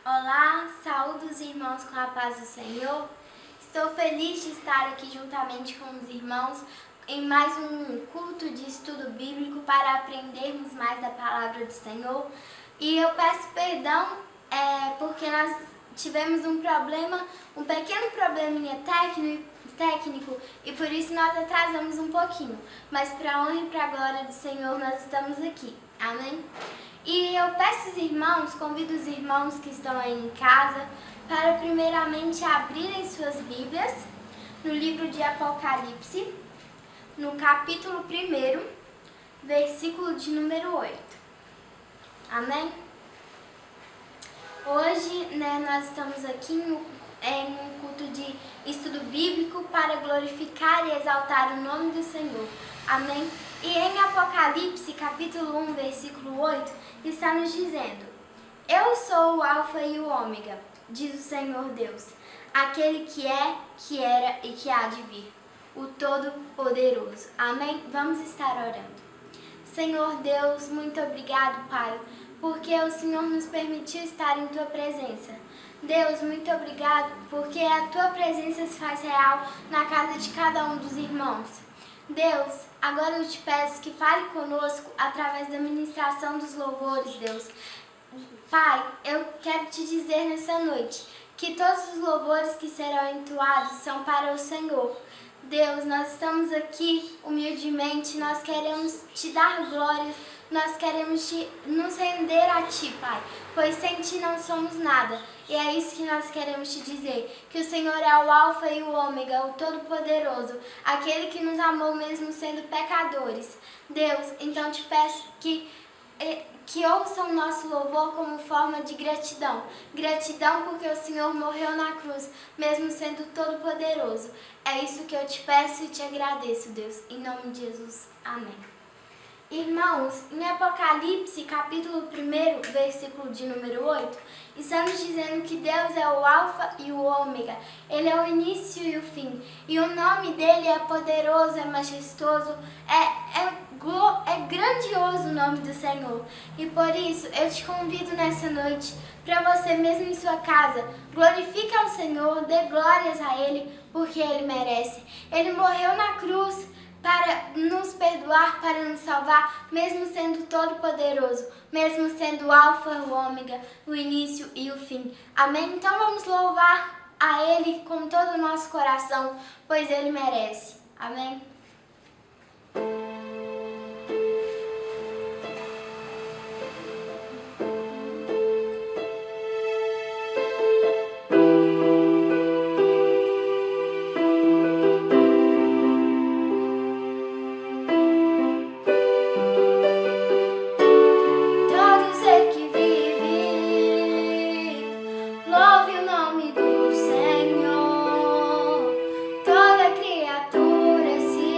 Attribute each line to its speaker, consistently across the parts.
Speaker 1: Olá, saúdo os irmãos com a paz do Senhor. Estou feliz de estar aqui juntamente com os irmãos em mais um culto de estudo bíblico para aprendermos mais da palavra do Senhor. E eu peço perdão porque nós tivemos um pequeno probleminha técnico e por isso nós atrasamos um pouquinho. Mas para a honra e para a glória do Senhor nós estamos aqui. Amém? E eu convido os irmãos que estão aí em casa para primeiramente abrirem suas Bíblias no livro de Apocalipse, no capítulo 1, versículo de número 8. Amém? Hoje, nós estamos aqui num culto de estudo bíblico para glorificar e exaltar o nome do Senhor. Amém? E em Apocalipse, capítulo 1, versículo 8, está nos dizendo: Eu sou o Alfa e o Ômega, diz o Senhor Deus, aquele que é, que era e que há de vir, o Todo-Poderoso. Amém? Vamos estar orando. Senhor Deus, muito obrigado, Pai, porque o Senhor nos permitiu estar em Tua presença. Deus, muito obrigado, porque a Tua presença se faz real na casa de cada um dos irmãos. Deus, agora eu te peço que fale conosco através da ministração dos louvores, Deus. Pai, eu quero te dizer nessa noite que todos os louvores que serão entoados são para o Senhor. Deus, nós estamos aqui humildemente, nós queremos te dar glórias, nós queremos nos render a Ti, Pai, pois sem Ti não somos nada. E é isso que nós queremos te dizer, que o Senhor é o Alfa e o Ômega, o Todo-Poderoso, aquele que nos amou mesmo sendo pecadores. Deus, então te peço que ouçam o nosso louvor como forma de gratidão. Gratidão porque o Senhor morreu na cruz, mesmo sendo todo-poderoso. É isso que eu te peço e te agradeço, Deus. Em nome de Jesus. Amém. Irmãos, em Apocalipse, capítulo 1, versículo de número 8, estamos dizendo que Deus é o Alfa e o Ômega. Ele é o início e o fim. E o nome dele é poderoso, é majestoso, é grandioso o nome do Senhor. E por isso, eu te convido nessa noite, para você mesmo em sua casa, glorifique ao Senhor, dê glórias a Ele, porque Ele merece. Ele morreu na cruz para nos perdoar, para nos salvar, mesmo sendo todo-poderoso, mesmo sendo o Alfa, o Ômega, o início e o fim. Amém? Então vamos louvar a Ele com todo o nosso coração, pois Ele merece. Amém? Louve o nome do Senhor, toda criatura se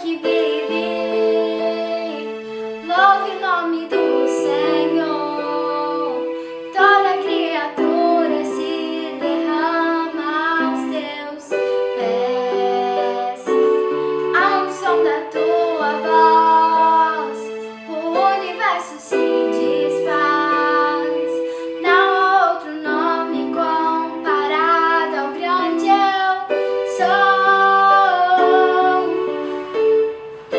Speaker 1: que vive. Louve o nome do Senhor. Toda criatura se derrama aos teus pés. Ao som da tua voz, o universo se desfaz. Não há outro nome comparado ao grande eu sou. E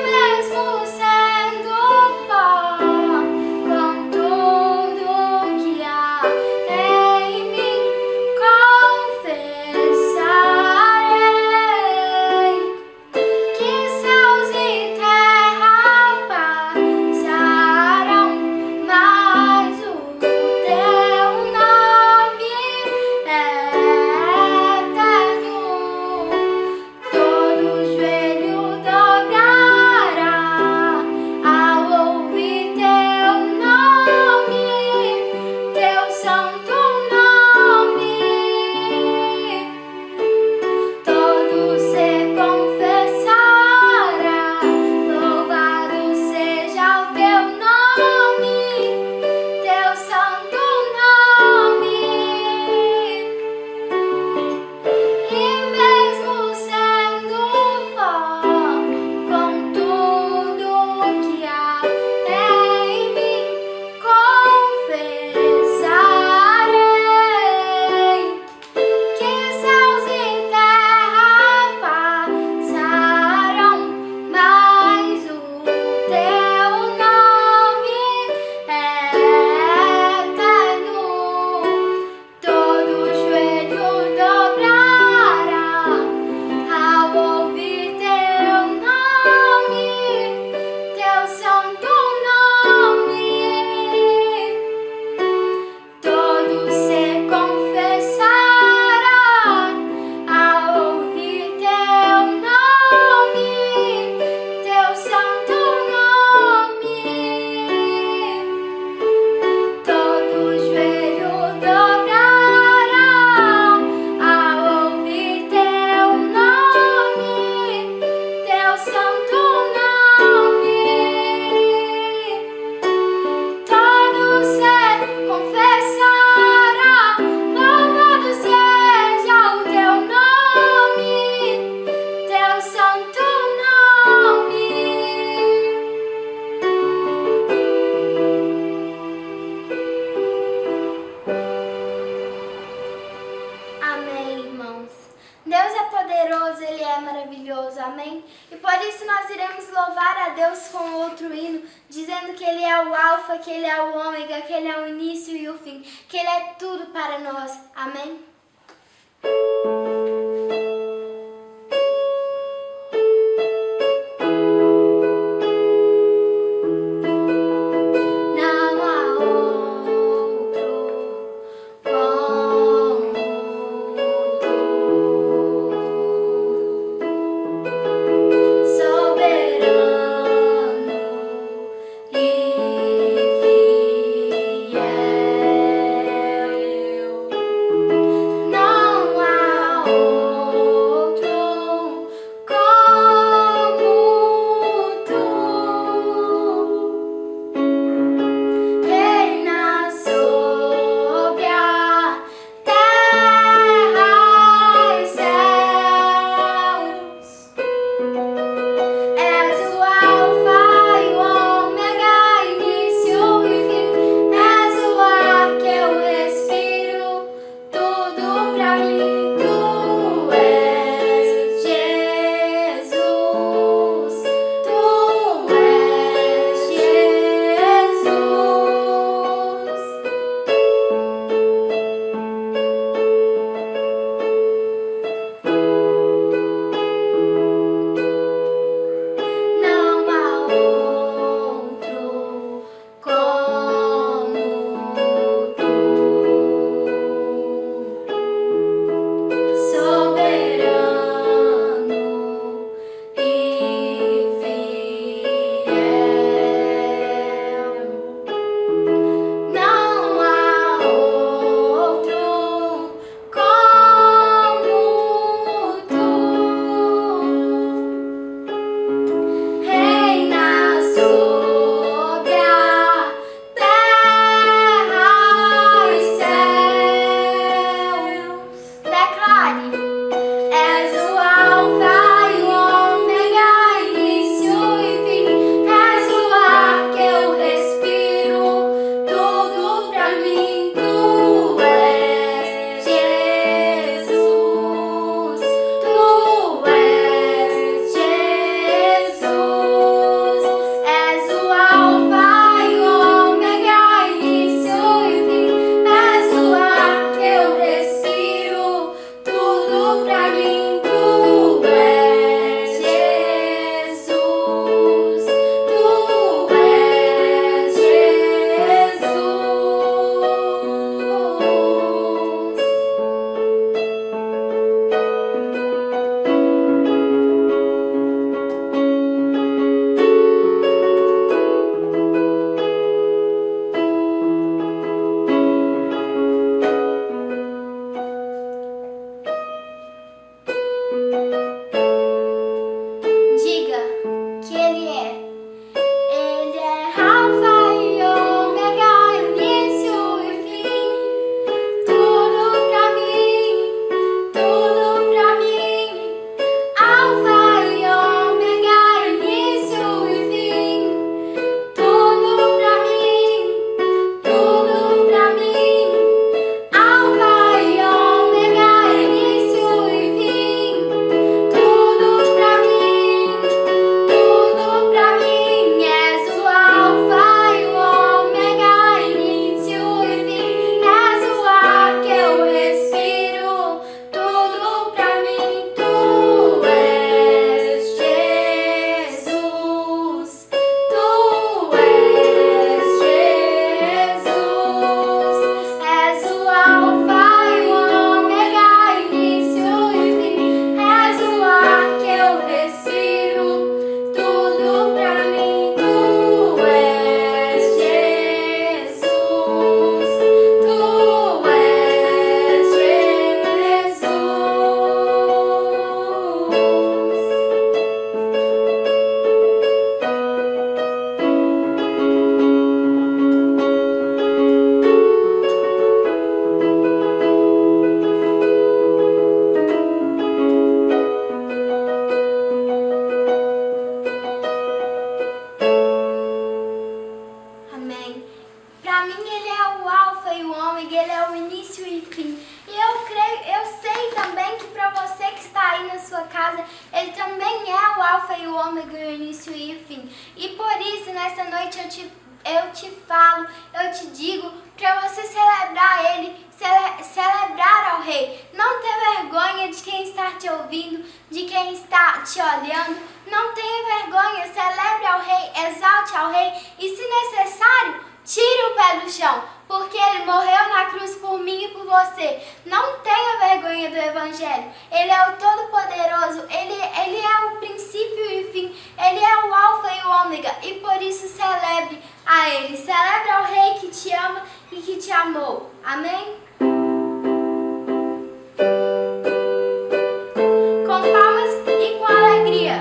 Speaker 1: mesmo sendo pó, com tudo que há em mim, confessarei que céus e terra passarão, mas o teu nome é eterno. Todo joelho dobrará ao ouvir teu nome, teu santo nome. Todo ser confessará, louvado seja o teu nome, teu santo nome. E mesmo sendo pó, com tudo que há em mim, confessarei que céus e terra passarão, mas o teu nome é eterno. Todo joelho dobrará ao ouvir teu nome, teu santo nome. Todo ser confessará ao ouvir teu nome, teu santo nome. Todo joelho dobrará ao ouvir teu nome, teu santo nome. Todo ser confessará, louvado seja o teu nome, teu santo nome. Amém, irmãos. Deus é poderoso, Ele é maravilhoso, amém? E por isso nós iremos louvar a Deus com outro hino, dizendo que Ele é o alfa, que Ele é o ômega, que Ele é o início e o fim, que Ele é tudo para nós, amém? Não há outro como tu, soberano e fiel. Não há e o ômega, o início e o fim. E por isso, nessa noite eu te falo, eu te digo, para você celebrar Ele, celebrar ao Rei. Não ter vergonha de quem está te ouvindo, de quem está te olhando. Não tenha vergonha, celebre ao Rei, exalte ao Rei e, se necessário, tire o pé do chão, porque Ele morreu na cruz por mim e por você. Não tenha vergonha do Evangelho. Ele é o Todo-Poderoso, Ele é o princípio e o fim, Ele é o Alfa e o Ômega, e por isso celebre a Ele. Celebre ao Rei que te ama e que te amou. Amém? Com palmas e com alegria.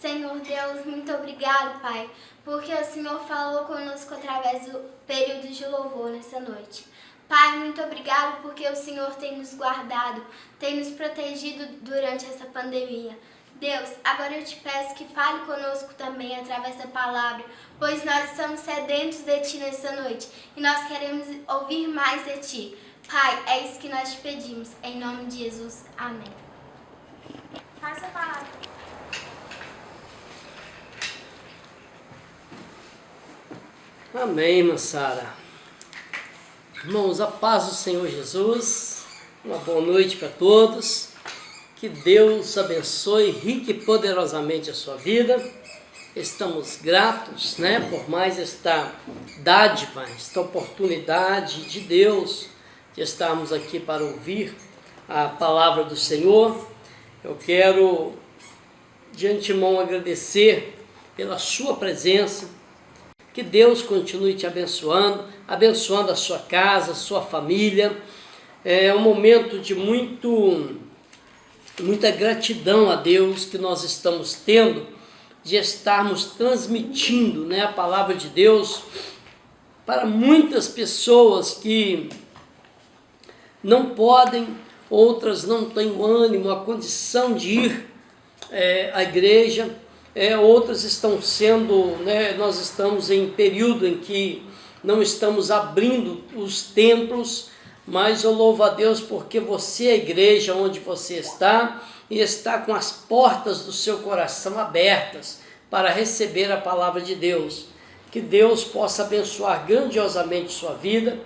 Speaker 1: Senhor Deus, muito obrigado, Pai, porque o Senhor falou conosco através do período de louvor nessa noite. Pai, muito obrigado porque o Senhor tem nos guardado, tem nos protegido durante essa pandemia. Deus, agora eu te peço que fale conosco também através da palavra, pois nós estamos sedentos de Ti nessa noite e nós queremos ouvir mais de Ti. Pai, é isso que nós te pedimos, em nome de Jesus. Amém. Passa a palavra.
Speaker 2: Amém, irmã Sara. Irmãos, a paz do Senhor Jesus, uma boa noite para todos. Que Deus abençoe rica e poderosamente a sua vida. Estamos gratos, por mais esta dádiva, esta oportunidade de Deus de estarmos aqui para ouvir a palavra do Senhor. Eu quero de antemão agradecer pela sua presença. Que Deus continue te abençoando, abençoando a sua casa, a sua família. É um momento de muita gratidão a Deus que nós estamos tendo de estarmos transmitindo a palavra de Deus para muitas pessoas que não podem, outras não têm o ânimo, a condição de ir à igreja, outras estão sendo, nós estamos em período em que não estamos abrindo os templos, mas eu louvo a Deus porque você é a igreja onde você está e está com as portas do seu coração abertas para receber a palavra de Deus. Que Deus possa abençoar grandiosamente sua vida.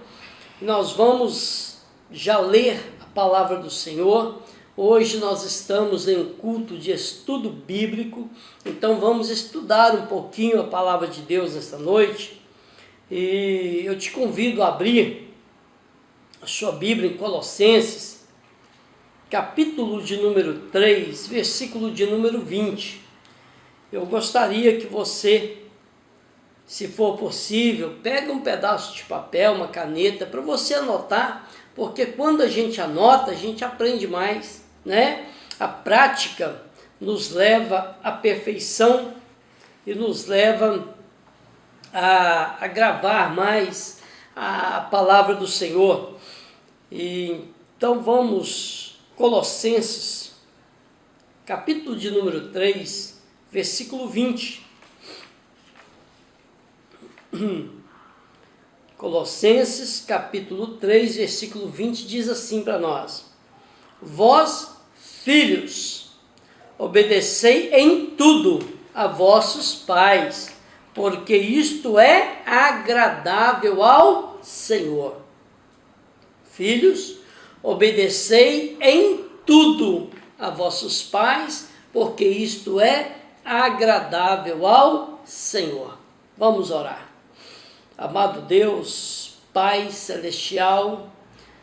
Speaker 2: Nós vamos já ler a palavra do Senhor. Hoje nós estamos em um culto de estudo bíblico, então vamos estudar um pouquinho a palavra de Deus esta noite. E eu te convido a abrir a sua Bíblia em Colossenses, capítulo de número 3, versículo de número 20. Eu gostaria que você, se for possível, pegue um pedaço de papel, uma caneta, para você anotar, porque quando a gente anota, a gente aprende mais, né? A prática nos leva à perfeição e nos leva a gravar mais a palavra do Senhor. E então vamos, Colossenses, capítulo de número 3, versículo 20. Colossenses, capítulo 3, versículo 20, diz assim para nós: Vós, filhos, obedecei em tudo a vossos pais, porque isto é agradável ao Senhor. Filhos, obedecei em tudo a vossos pais, porque isto é agradável ao Senhor. Vamos orar. Amado Deus, Pai Celestial,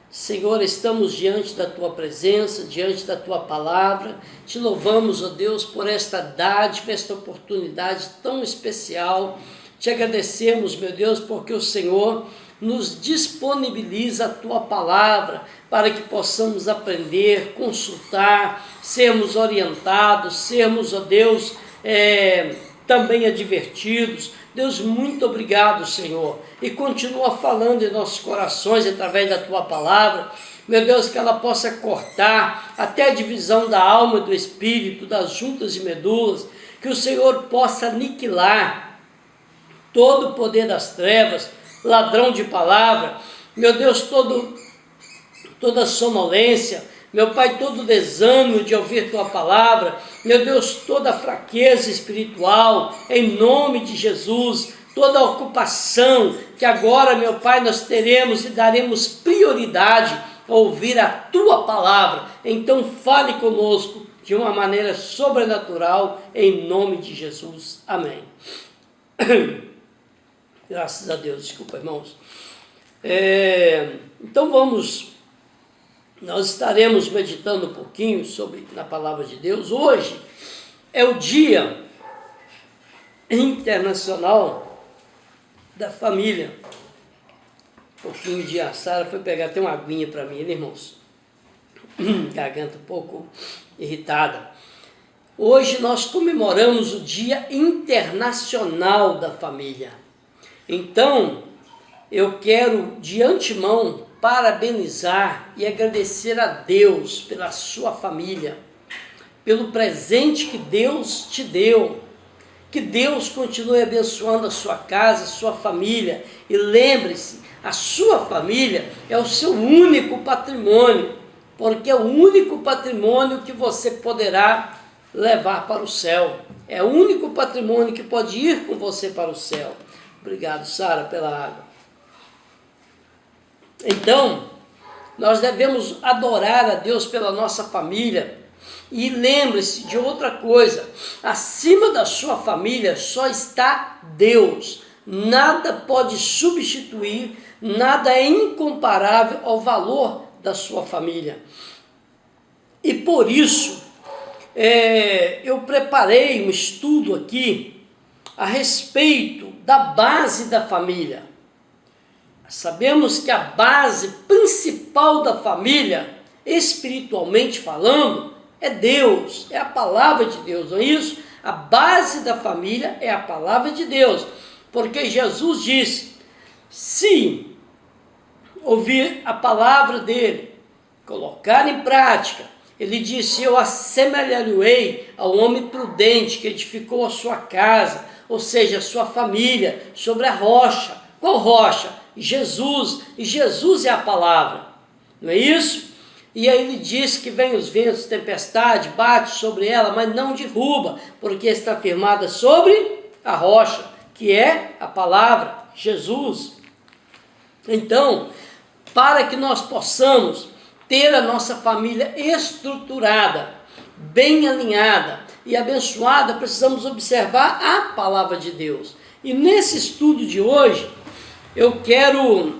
Speaker 2: Senhor, estamos diante da Tua presença, diante da Tua palavra. Te louvamos, ó Deus, por esta dádiva, esta oportunidade tão especial. Te agradecemos, meu Deus, porque o Senhor nos disponibiliza a Tua palavra para que possamos aprender, consultar, sermos orientados, sermos, ó Deus, também advertidos. Deus, muito obrigado, Senhor, e continua falando em nossos corações através da Tua palavra, meu Deus, que ela possa cortar até a divisão da alma e do espírito, das juntas e medulas, que o Senhor possa aniquilar todo o poder das trevas, ladrão de palavra, meu Deus, toda sonolência, meu Pai, todo desânimo de ouvir Tua palavra, meu Deus, toda fraqueza espiritual, em nome de Jesus, toda ocupação, que agora, meu Pai, nós teremos e daremos prioridade a ouvir a Tua palavra. Então fale conosco de uma maneira sobrenatural, em nome de Jesus. Amém. Graças a Deus, desculpa, irmãos. Então nós estaremos meditando um pouquinho na palavra de Deus. Hoje é o Dia Internacional da Família. Um pouquinho de a Sara foi pegar até uma aguinha para mim, né, irmãos? Garganta um pouco irritada. Hoje nós comemoramos o Dia Internacional da Família. Então, eu quero de antemão parabenizar e agradecer a Deus pela sua família, pelo presente que Deus te deu. Que Deus continue abençoando a sua casa, a sua família. E lembre-se, a sua família é o seu único patrimônio, porque é o único patrimônio que você poderá levar para o céu. É o único patrimônio que pode ir com você para o céu. Obrigado, Sara, pela água. Então, nós devemos adorar a Deus pela nossa família. E lembre-se de outra coisa: acima da sua família só está Deus. Nada pode substituir, nada é incomparável ao valor da sua família. E por isso, eu preparei um estudo aqui a respeito da base da família. Sabemos que a base principal da família, espiritualmente falando, é Deus, é a palavra de Deus, não é isso? A base da família é a palavra de Deus, porque Jesus disse: se ouvir a palavra dele, colocar em prática, ele disse: eu assemelharei ao homem prudente que edificou a sua casa, ou seja, a sua família, sobre a rocha. Qual rocha? Jesus. E Jesus é a palavra, não é isso? E aí ele diz que vem os ventos, tempestade, bate sobre ela, mas não derruba, porque está firmada sobre a rocha, que é a palavra, Jesus. Então, para que nós possamos ter a nossa família estruturada, bem alinhada e abençoada, precisamos observar a palavra de Deus. E nesse estudo de hoje, eu quero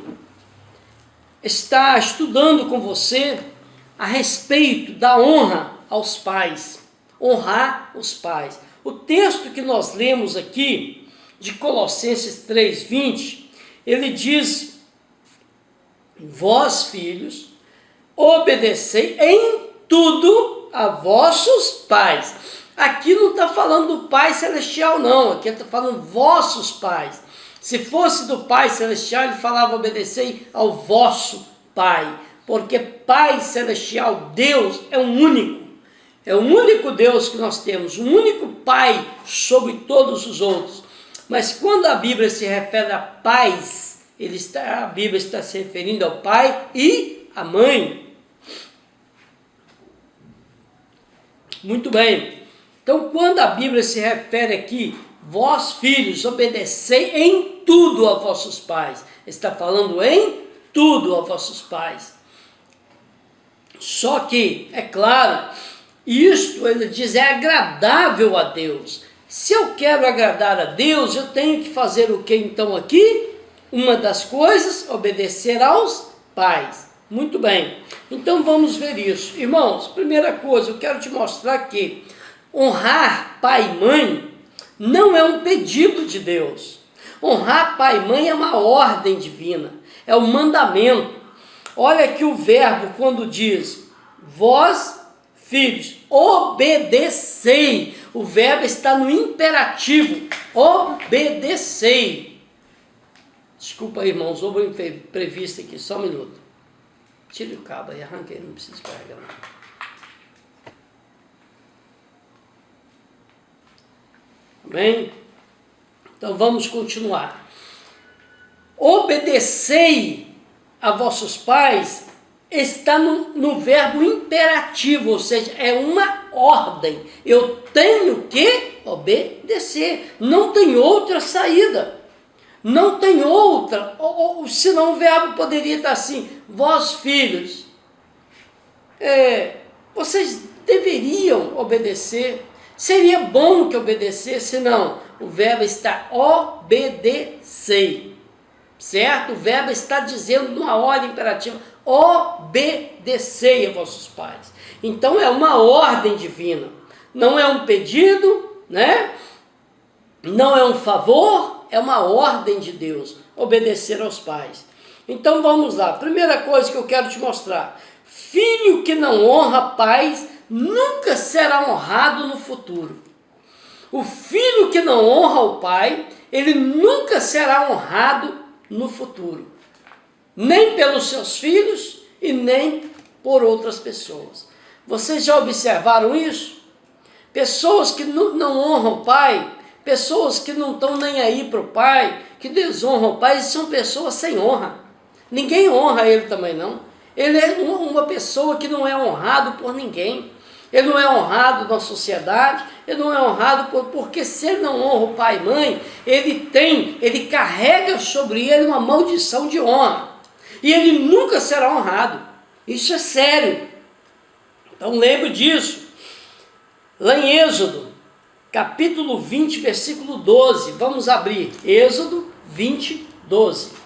Speaker 2: estar estudando com você a respeito da honra aos pais, honrar os pais. O texto que nós lemos aqui, de Colossenses 3:20, ele diz: vós, filhos, obedecei em tudo a vossos pais. Aqui não está falando do Pai Celestial, não. Aqui está falando vossos pais. Se fosse do Pai Celestial, ele falava obedecei ao vosso Pai. Porque Pai Celestial, Deus, é um único. É o único Deus que nós temos. Um único Pai sobre todos os outros. Mas quando a Bíblia se refere a pais, a Bíblia está se referindo ao pai e à mãe. Muito bem. Então, quando a Bíblia se refere aqui, vós filhos, obedecei em tudo a vossos pais. Está falando em tudo a vossos pais. Só que, é claro, isto, ele diz, é agradável a Deus. Se eu quero agradar a Deus, eu tenho que fazer o que então aqui? Uma das coisas, obedecer aos pais. Muito bem. Então vamos ver isso. Irmãos, primeira coisa, eu quero te mostrar que honrar pai e mãe não é um pedido de Deus. Honrar pai e mãe é uma ordem divina, é um mandamento. Olha aqui o verbo quando diz, vós, filhos, obedecei. O verbo está no imperativo, obedecei. Desculpa aí, irmãos, houve um imprevisto aqui, só um minuto. Tire o cabo aí, arranquei, não preciso carregar não. Bem, então vamos continuar. Obedecei a vossos pais está no verbo imperativo, ou seja, é uma ordem. Eu tenho que obedecer. Não tem outra saída. Não tem outra. Senão o verbo poderia estar assim: vós filhos, vocês deveriam obedecer. Seria bom que obedecesse, não. O verbo está obedecei. Certo? O verbo está dizendo numa ordem imperativa: obedecei a vossos pais. Então é uma ordem divina. Não é um pedido, né? Não é um favor, é uma ordem de Deus. Obedecer aos pais. Então vamos lá. Primeira coisa que eu quero te mostrar: filho que não honra pais nunca será honrado no futuro. O filho que não honra o pai, ele nunca será honrado no futuro. Nem pelos seus filhos e nem por outras pessoas. Vocês já observaram isso? Pessoas que não honram o pai, pessoas que não estão nem aí para o pai, que desonram o pai, são pessoas sem honra. Ninguém honra ele também não. Ele é uma pessoa que não é honrado por ninguém. Ele não é honrado na sociedade, ele não é honrado porque se ele não honra o pai e mãe, ele carrega sobre ele uma maldição de honra. E ele nunca será honrado. Isso é sério. Então lembre disso. Lá em Êxodo, capítulo 20, versículo 12. Vamos abrir. Êxodo 20, 12.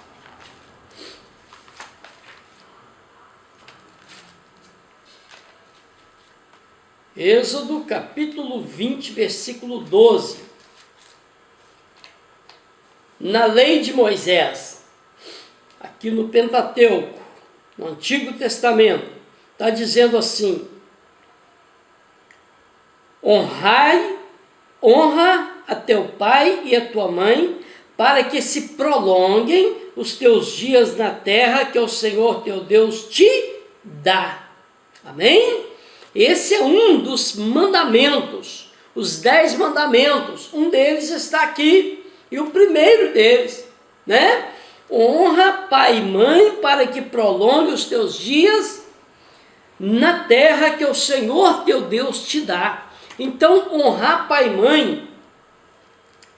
Speaker 2: Êxodo capítulo 20, versículo 12. Na lei de Moisés, aqui no Pentateuco, no Antigo Testamento, está dizendo assim: honra a teu pai e a tua mãe, para que se prolonguem os teus dias na terra que o Senhor teu Deus te dá. Amém? Esse é um dos mandamentos, os 10 mandamentos. Um deles está aqui, e o primeiro deles, né? Honra pai e mãe para que prolongue os teus dias na terra que o Senhor teu Deus te dá. Então, honrar pai e mãe,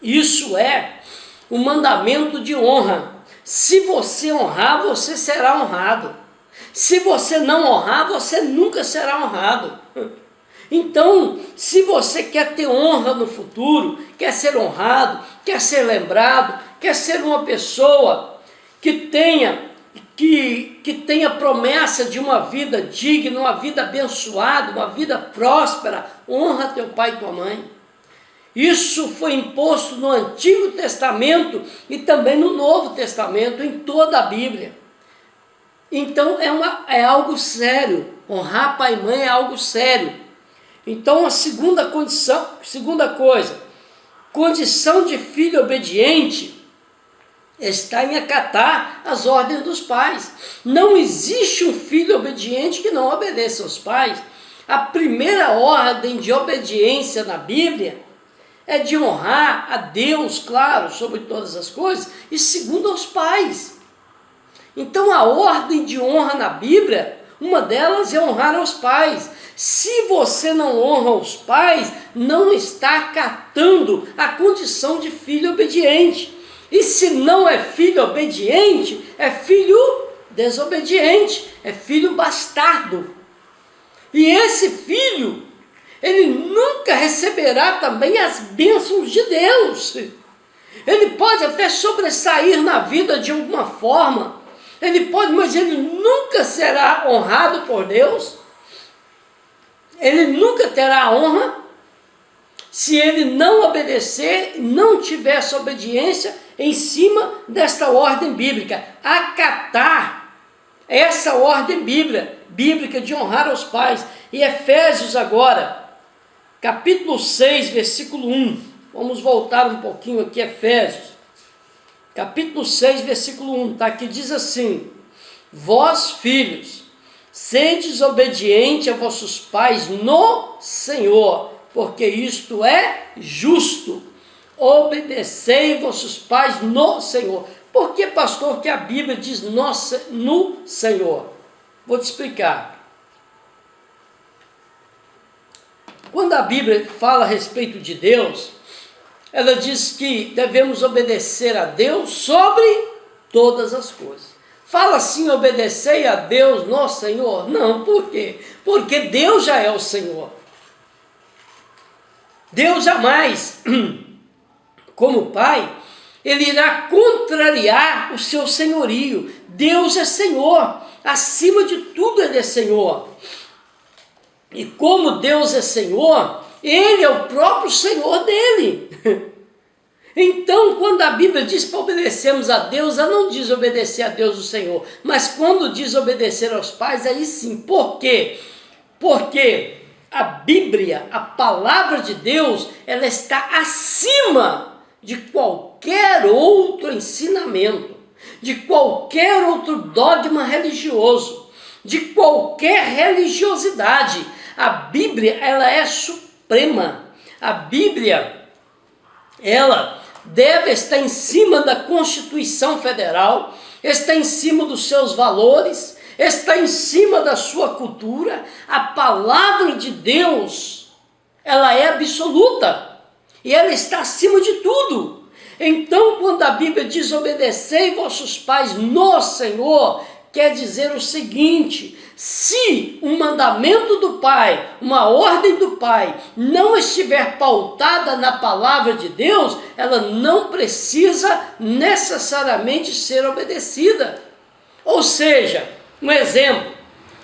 Speaker 2: isso é o mandamento de honra. Se você honrar, você será honrado. Se você não honrar, você nunca será honrado. Então, se você quer ter honra no futuro, quer ser honrado, quer ser lembrado, quer ser uma pessoa que tenha promessa de uma vida digna, uma vida abençoada, uma vida próspera, honra teu pai e tua mãe. Isso foi imposto no Antigo Testamento e também no Novo Testamento, em toda a Bíblia. Então é algo sério, honrar pai e mãe é algo sério. Então a segunda coisa, condição de filho obediente está em acatar as ordens dos pais. Não existe um filho obediente que não obedeça aos pais. A primeira ordem de obediência na Bíblia é de honrar a Deus, claro, sobre todas as coisas, e segundo aos pais. Então a ordem de honra na Bíblia, uma delas é honrar aos pais. Se você não honra os pais, não está acatando a condição de filho obediente. E se não é filho obediente, é filho desobediente, é filho bastardo. E esse filho, ele nunca receberá também as bênçãos de Deus. Ele pode até sobressair na vida de alguma forma, mas ele nunca será honrado por Deus. Ele nunca terá honra se ele não obedecer, não tiver essa obediência em cima desta ordem bíblica. Acatar essa ordem bíblica de honrar aos pais. E Efésios agora, capítulo 6, versículo 1. Vamos voltar um pouquinho aqui, Efésios. Capítulo 6, versículo 1, tá? Que diz assim: vós, filhos, sedes obedientes a vossos pais no Senhor, porque isto é justo. Obedecei vossos pais no Senhor. Por que, pastor, que a Bíblia diz no Senhor? Vou te explicar. Quando a Bíblia fala a respeito de Deus, ela diz que devemos obedecer a Deus sobre todas as coisas. Fala assim, obedecei a Deus no Senhor? Não, por quê? Porque Deus já é o Senhor. Deus jamais, como Pai, Ele irá contrariar o seu senhorio. Deus é Senhor, acima de tudo Ele é Senhor. E como Deus é Senhor, Ele é o próprio Senhor dele. Então, quando a Bíblia diz para obedecermos a Deus, ela não diz obedecer a Deus o Senhor. Mas quando diz obedecer aos pais, aí sim. Por quê? Porque a Bíblia, a palavra de Deus, ela está acima de qualquer outro ensinamento, de qualquer outro dogma religioso, de qualquer religiosidade. A Bíblia, ela é suprema. A Bíblia, ela deve estar em cima da Constituição Federal, está em cima dos seus valores, está em cima da sua cultura. A palavra de Deus, ela é absoluta e ela está acima de tudo. Então, quando a Bíblia diz obedecei vossos pais no Senhor, quer dizer o seguinte: se um mandamento do Pai, uma ordem do Pai, não estiver pautada na palavra de Deus, ela não precisa necessariamente ser obedecida. Ou seja, um exemplo,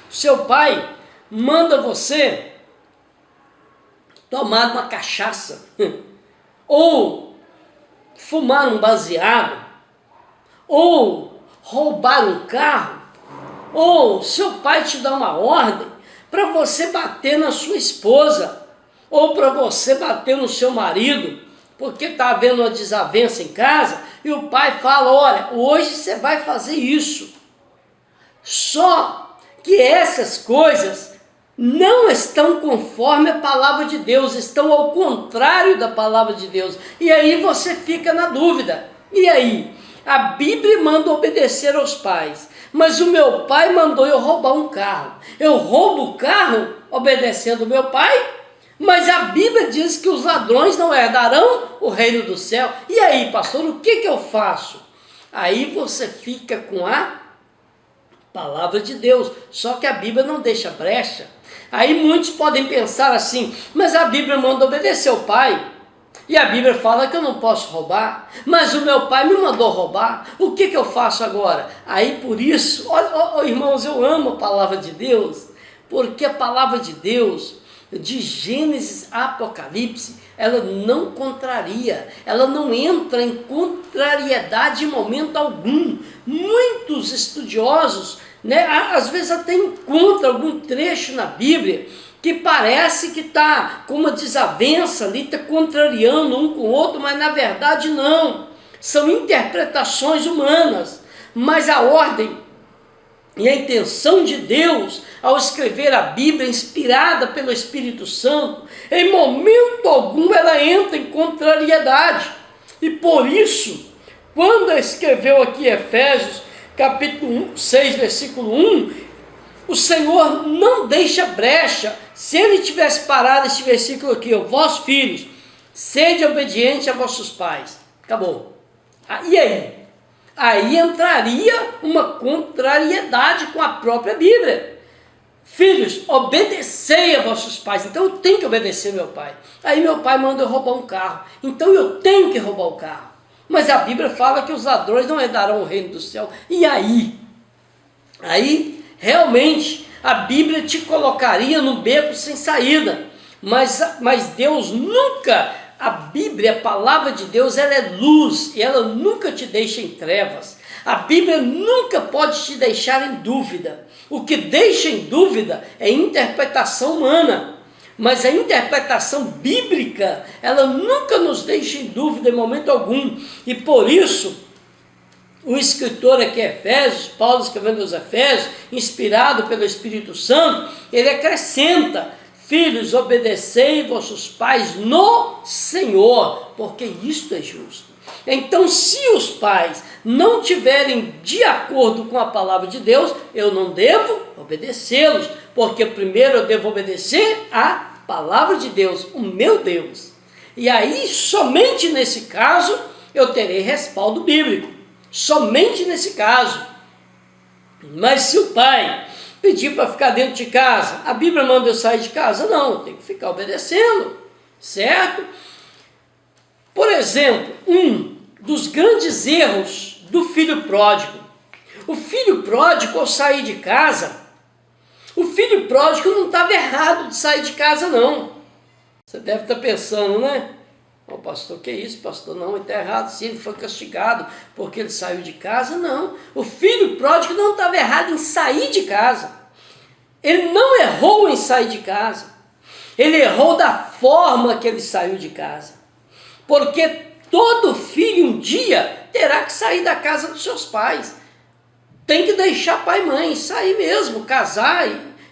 Speaker 2: seu pai manda você tomar uma cachaça, ou fumar um baseado, ou roubar um carro, ou seu pai te dá uma ordem para você bater na sua esposa, ou para você bater no seu marido, porque está havendo uma desavença em casa, e o pai fala, olha, hoje você vai fazer isso. Só que essas coisas não estão conforme a palavra de Deus, estão ao contrário da palavra de Deus. E aí você fica na dúvida. E aí? A Bíblia manda obedecer aos pais, mas o meu pai mandou eu roubar um carro. Eu roubo o carro obedecendo o meu pai, mas a Bíblia diz que os ladrões não herdarão o reino do céu. E aí, pastor, o que eu faço? Aí você fica com a palavra de Deus, só que a Bíblia não deixa brecha. Aí muitos podem pensar assim, mas a Bíblia manda obedecer ao pai, e a Bíblia fala que eu não posso roubar, mas o meu pai me mandou roubar, o que eu faço agora? Aí por isso, irmãos, eu amo a palavra de Deus, porque a palavra de Deus, de Gênesis a Apocalipse, ela não contraria, ela não entra em contrariedade em momento algum. Muitos estudiosos, às vezes até encontram algum trecho na Bíblia que parece que está com uma desavença ali, está contrariando um com o outro, mas na verdade não. São interpretações humanas, mas a ordem e a intenção de Deus, ao escrever a Bíblia, inspirada pelo Espírito Santo, em momento algum ela entra em contrariedade. E por isso, quando escreveu aqui Efésios, capítulo 6, versículo 1, o Senhor não deixa brecha. Se ele tivesse parado esse versículo aqui, vós filhos, sede obediente a vossos pais. Acabou. E aí? Aí entraria uma contrariedade com a própria Bíblia. Filhos, obedecei a vossos pais. Então eu tenho que obedecer meu pai. Aí meu pai manda eu roubar um carro. Então eu tenho que roubar o carro. Mas a Bíblia fala que os ladrões não herdarão o reino do céu. E aí? Aí, realmente, a Bíblia te colocaria num beco sem saída. Mas Deus nunca... A Bíblia, a palavra de Deus, ela é luz e ela nunca te deixa em trevas. A Bíblia nunca pode te deixar em dúvida. O que deixa em dúvida é a interpretação humana. Mas a interpretação bíblica, ela nunca nos deixa em dúvida em momento algum. E por isso, o escritor aqui, Efésios, Paulo escrevendo aos Efésios, inspirado pelo Espírito Santo, ele acrescenta: filhos, obedecei vossos pais no Senhor, porque isto é justo. Então, se os pais não tiverem de acordo com a palavra de Deus, eu não devo obedecê-los, porque primeiro eu devo obedecer a palavra de Deus, o meu Deus. E aí, somente nesse caso, eu terei respaldo bíblico. Somente nesse caso. Mas se o pai pedir para ficar dentro de casa, a Bíblia manda eu sair de casa? Não, eu tenho que ficar obedecendo, certo? Por exemplo, um dos grandes erros do filho pródigo. O filho pródigo, ao sair de casa, o filho pródigo não estava errado de sair de casa, não. Você deve estar pensando, né? O pastor, que isso, pastor? Não, ele está errado sim, ele foi castigado porque ele saiu de casa. Não, o filho pródigo não estava errado em sair de casa. Ele não errou em sair de casa. Ele errou da forma que ele saiu de casa. Porque todo filho um dia terá que sair da casa dos seus pais. Tem que deixar pai e mãe, sair mesmo, casar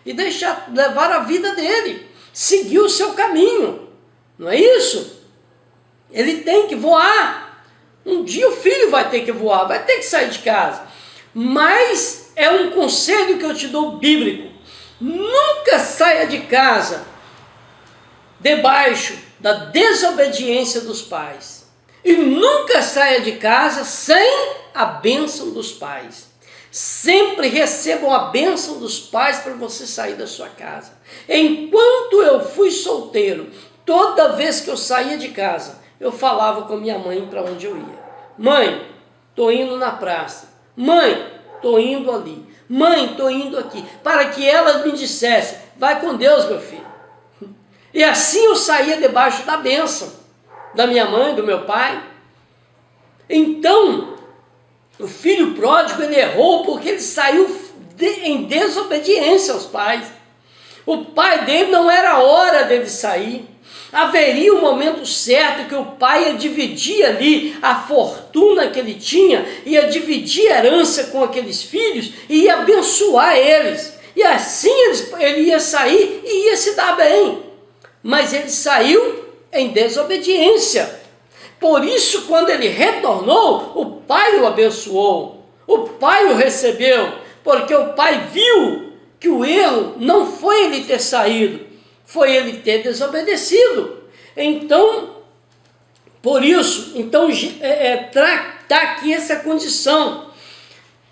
Speaker 2: e deixar, levar a vida dele, seguir o seu caminho. Não é isso? Ele tem que voar. Um dia o filho vai ter que voar, vai ter que sair de casa. Mas é um conselho que eu te dou bíblico. Nunca saia de casa debaixo da desobediência dos pais. E nunca saia de casa sem a bênção dos pais. Sempre recebam a bênção dos pais para você sair da sua casa. Enquanto eu fui solteiro, toda vez que eu saía de casa, eu falava com minha mãe para onde eu ia. Mãe, estou indo na praça. Mãe, estou indo ali. Mãe, estou indo aqui. Para que ela me dissesse: vai com Deus, meu filho. E assim eu saía debaixo da bênção da minha mãe, do meu pai. Então, o filho pródigo, ele errou porque ele saiu em desobediência aos pais. O pai dele não era hora dele sair. Haveria um momento certo que o pai ia dividir ali a fortuna que ele tinha, ia dividir a herança com aqueles filhos e ia abençoar eles. E assim ele ia sair e ia se dar bem. Mas ele saiu em desobediência. Por isso, quando ele retornou, o pai o abençoou, o pai o recebeu, porque o pai viu que o erro não foi ele ter saído, foi ele ter desobedecido. Então, por isso, está aqui essa condição,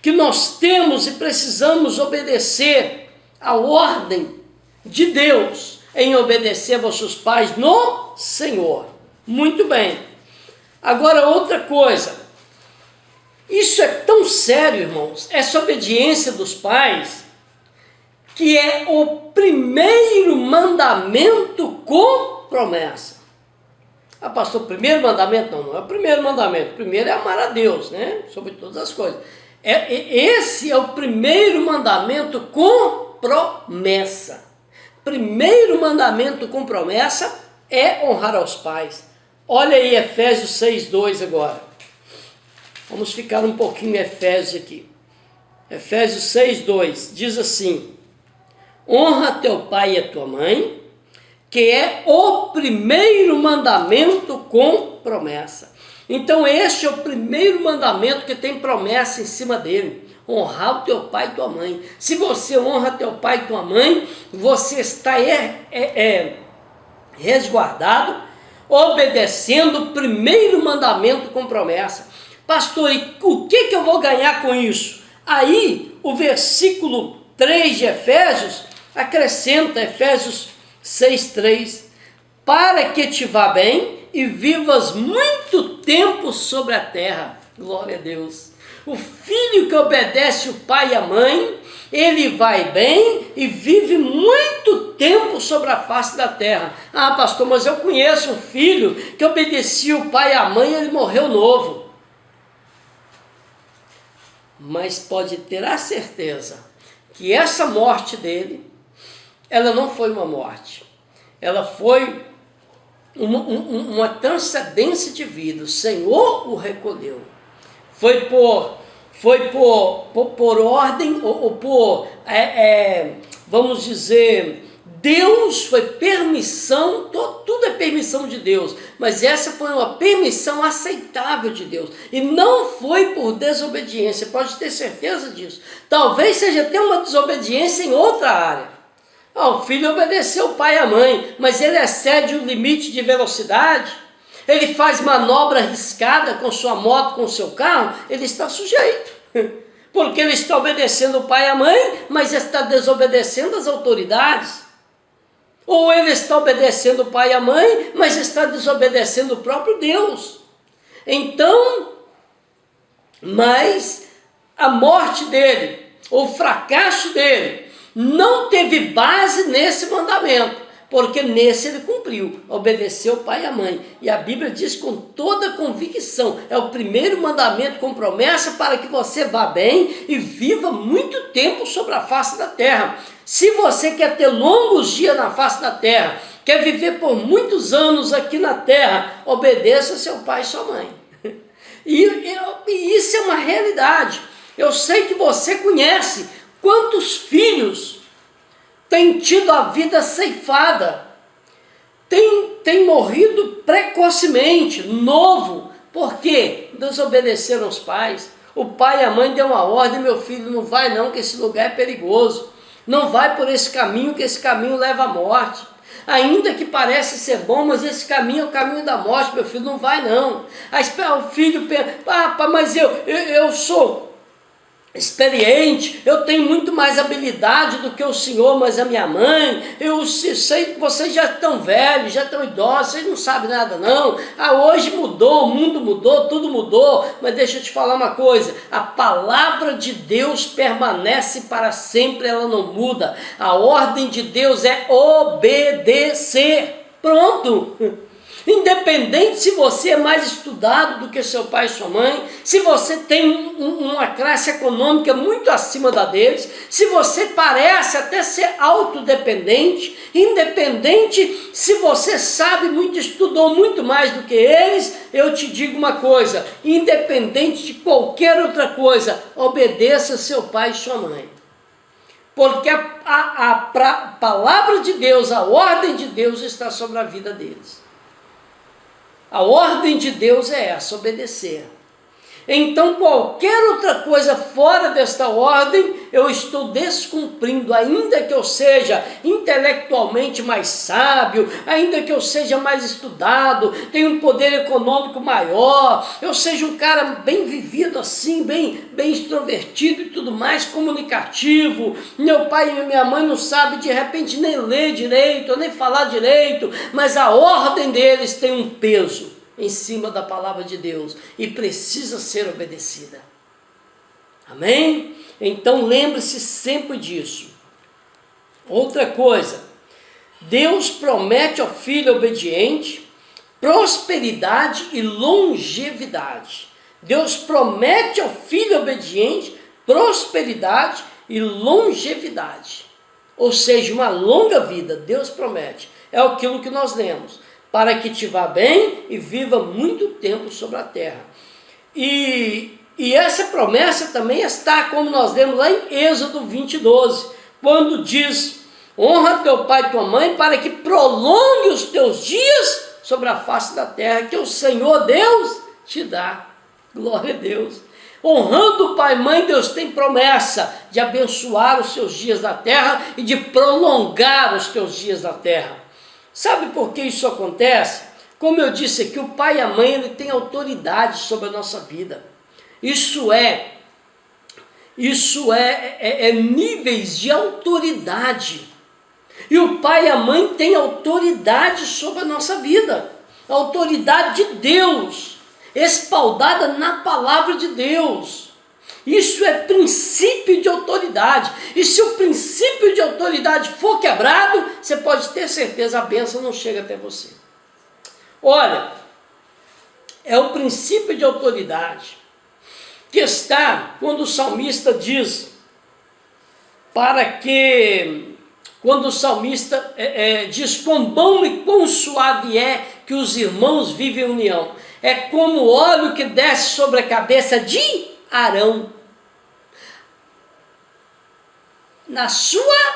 Speaker 2: que nós temos e precisamos obedecer a ordem de Deus, em obedecer a vossos pais no Senhor. Muito bem. Agora, outra coisa, isso é tão sério, irmãos, essa obediência dos pais, que é o primeiro mandamento com promessa. Ah, pastor, o primeiro mandamento? Não é o primeiro mandamento. O primeiro é amar a Deus, né? Sobre todas as coisas. Esse é o primeiro mandamento com promessa. Primeiro mandamento com promessa é honrar aos pais. Olha aí Efésios 6:2 agora. Vamos ficar um pouquinho em Efésios aqui. Efésios 6:2 diz assim: honra teu pai e a tua mãe, que é o primeiro mandamento com promessa. Então este é o primeiro mandamento que tem promessa em cima dele. Honrar o teu pai e tua mãe. Se você honra teu pai e tua mãe, você está resguardado, obedecendo o primeiro mandamento com promessa. Pastor, e o que eu vou ganhar com isso? Aí o versículo 3 de Efésios acrescenta, Efésios 6:3, para que te vá bem e vivas muito tempo sobre a terra. Glória a Deus. O filho que obedece o pai e a mãe, ele vai bem e vive muito tempo sobre a face da terra. Ah, pastor, mas eu conheço um filho que obedecia o pai e a mãe e ele morreu novo. Mas pode ter a certeza que essa morte dele, ela não foi uma morte. Ela foi uma transcendência de vida. O Senhor o recolheu. Foi por ordem, vamos dizer, Deus foi permissão, tudo é permissão de Deus, mas essa foi uma permissão aceitável de Deus, e não foi por desobediência, pode ter certeza disso. Talvez seja até uma desobediência em outra área. O filho obedeceu o pai e a mãe, mas ele excede o limite de velocidade, ele faz manobra arriscada com sua moto, com seu carro, ele está sujeito, porque ele está obedecendo o pai e a mãe, mas está desobedecendo as autoridades. Ou ele está obedecendo o pai e a mãe, mas está desobedecendo o próprio Deus. Então, mas a morte dele, o fracasso dele, não teve base nesse mandamento, porque nesse ele cumpriu, obedeceu o pai e a mãe. E a Bíblia diz com toda convicção, é o primeiro mandamento com promessa para que você vá bem e viva muito tempo sobre a face da terra. Se você quer ter longos dias na face da terra, quer viver por muitos anos aqui na terra, obedeça seu pai e sua mãe. E isso é uma realidade. Eu sei que você conhece quantos filhos têm tido a vida ceifada, têm morrido precocemente, novo, porque desobedeceram os pais. O pai e a mãe deu uma ordem: meu filho, não vai não, que esse lugar é perigoso. Não vai por esse caminho, que esse caminho leva à morte. Ainda que parece ser bom, mas esse caminho é o caminho da morte, meu filho, não vai não. Aí o filho pensa: mas eu sou experiente, eu tenho muito mais habilidade do que o senhor, mas a minha mãe, eu sei que vocês já estão velhos, já estão idosos, vocês não sabem nada não. Hoje mudou, o mundo mudou, tudo mudou, mas deixa eu te falar uma coisa: a palavra de Deus permanece para sempre, ela não muda. A ordem de Deus é obedecer, pronto. Independente se você é mais estudado do que seu pai e sua mãe, se você tem uma classe econômica muito acima da deles, se você parece até ser autodependente, independente se você sabe muito, estudou muito mais do que eles, eu te digo uma coisa, independente de qualquer outra coisa, obedeça seu pai e sua mãe. Porque a palavra de Deus, a ordem de Deus está sobre a vida deles. A ordem de Deus é essa, obedecer. Então, qualquer outra coisa fora desta ordem, eu estou descumprindo, ainda que eu seja intelectualmente mais sábio, ainda que eu seja mais estudado, tenha um poder econômico maior, eu seja um cara bem vivido assim, bem extrovertido e tudo mais, comunicativo, meu pai e minha mãe não sabem de repente nem ler direito, nem falar direito, mas a ordem deles tem um peso em cima da palavra de Deus e precisa ser obedecida. Amém? Então lembre-se sempre disso. Outra coisa, Deus promete ao filho obediente prosperidade e longevidade. Deus promete ao filho obediente prosperidade e longevidade. Ou seja, uma longa vida, Deus promete. É aquilo que nós lemos. Para que te vá bem e viva muito tempo sobre a terra. E essa promessa também está, como nós lemos lá em Êxodo 20:12, quando diz, honra teu pai e tua mãe para que prolongue os teus dias sobre a face da terra, que o Senhor Deus te dá. Glória a Deus. Honrando o pai e mãe, Deus tem promessa de abençoar os seus dias na terra e de prolongar os teus dias na terra. Sabe por que isso acontece? Como eu disse aqui, o pai e a mãe ele tem autoridade sobre a nossa vida. Isso é níveis de autoridade. E o pai e a mãe têm autoridade sobre a nossa vida. A autoridade de Deus, espaldada na palavra de Deus. Isso é princípio de autoridade. E se o princípio de autoridade for quebrado, você pode ter certeza, a bênção não chega até você. Olha, é o princípio de autoridade que está quando o salmista diz, quando o salmista diz, quão bom e quão suave é que os irmãos vivem em união. É como o óleo que desce sobre a cabeça de Arão, na sua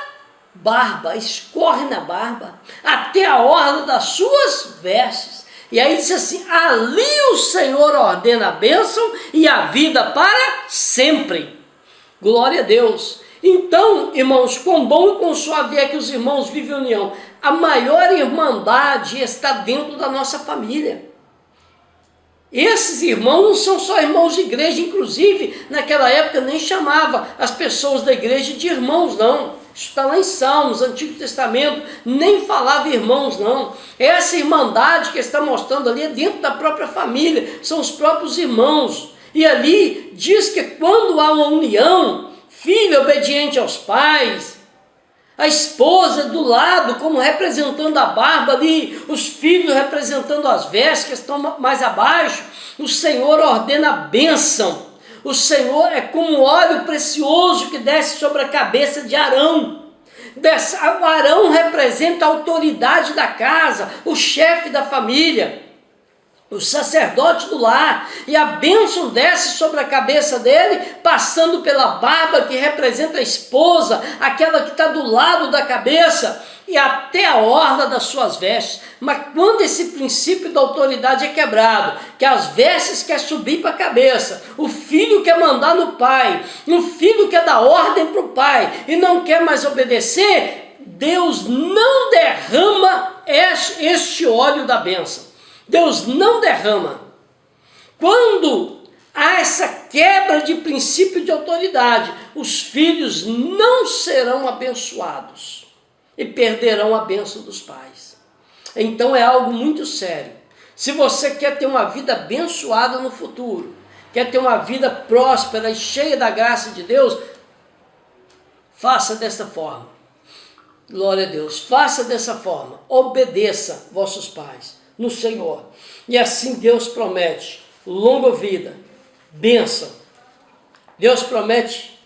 Speaker 2: barba, escorre na barba, até a orla das suas vestes. E aí diz assim, ali o Senhor ordena a bênção e a vida para sempre. Glória a Deus. Então, irmãos, quão bom e quão suave é que os irmãos vivem em união. A maior irmandade está dentro da nossa família. Esses irmãos não são só irmãos de igreja, inclusive naquela época nem chamava as pessoas da igreja de irmãos, não. Isso está lá em Salmos, Antigo Testamento, nem falava irmãos, não. Essa irmandade que está mostrando ali é dentro da própria família, são os próprios irmãos. E ali diz que quando há uma união, filho obediente aos pais, a esposa do lado, como representando a barba ali, os filhos representando as vestes que estão mais abaixo, o Senhor ordena a bênção. O Senhor é como um óleo precioso que desce sobre a cabeça de Arão. O Arão representa a autoridade da casa, o chefe da família, o sacerdote do lar, e a bênção desce sobre a cabeça dele, passando pela barba que representa a esposa, aquela que está do lado da cabeça, e até a orla das suas vestes. Mas quando esse princípio da autoridade é quebrado, que as vestes quer subir para a cabeça, o filho quer mandar no pai, o filho quer dar ordem para o pai, e não quer mais obedecer, Deus não derrama este óleo da bênção. Deus não derrama. Quando há essa quebra de princípio de autoridade, os filhos não serão abençoados e perderão a bênção dos pais. Então é algo muito sério. Se você quer ter uma vida abençoada no futuro, quer ter uma vida próspera e cheia da graça de Deus, faça dessa forma. Glória a Deus. Faça dessa forma. Obedeça vossos pais. no Senhor. E assim Deus promete longa vida, bênção. Deus promete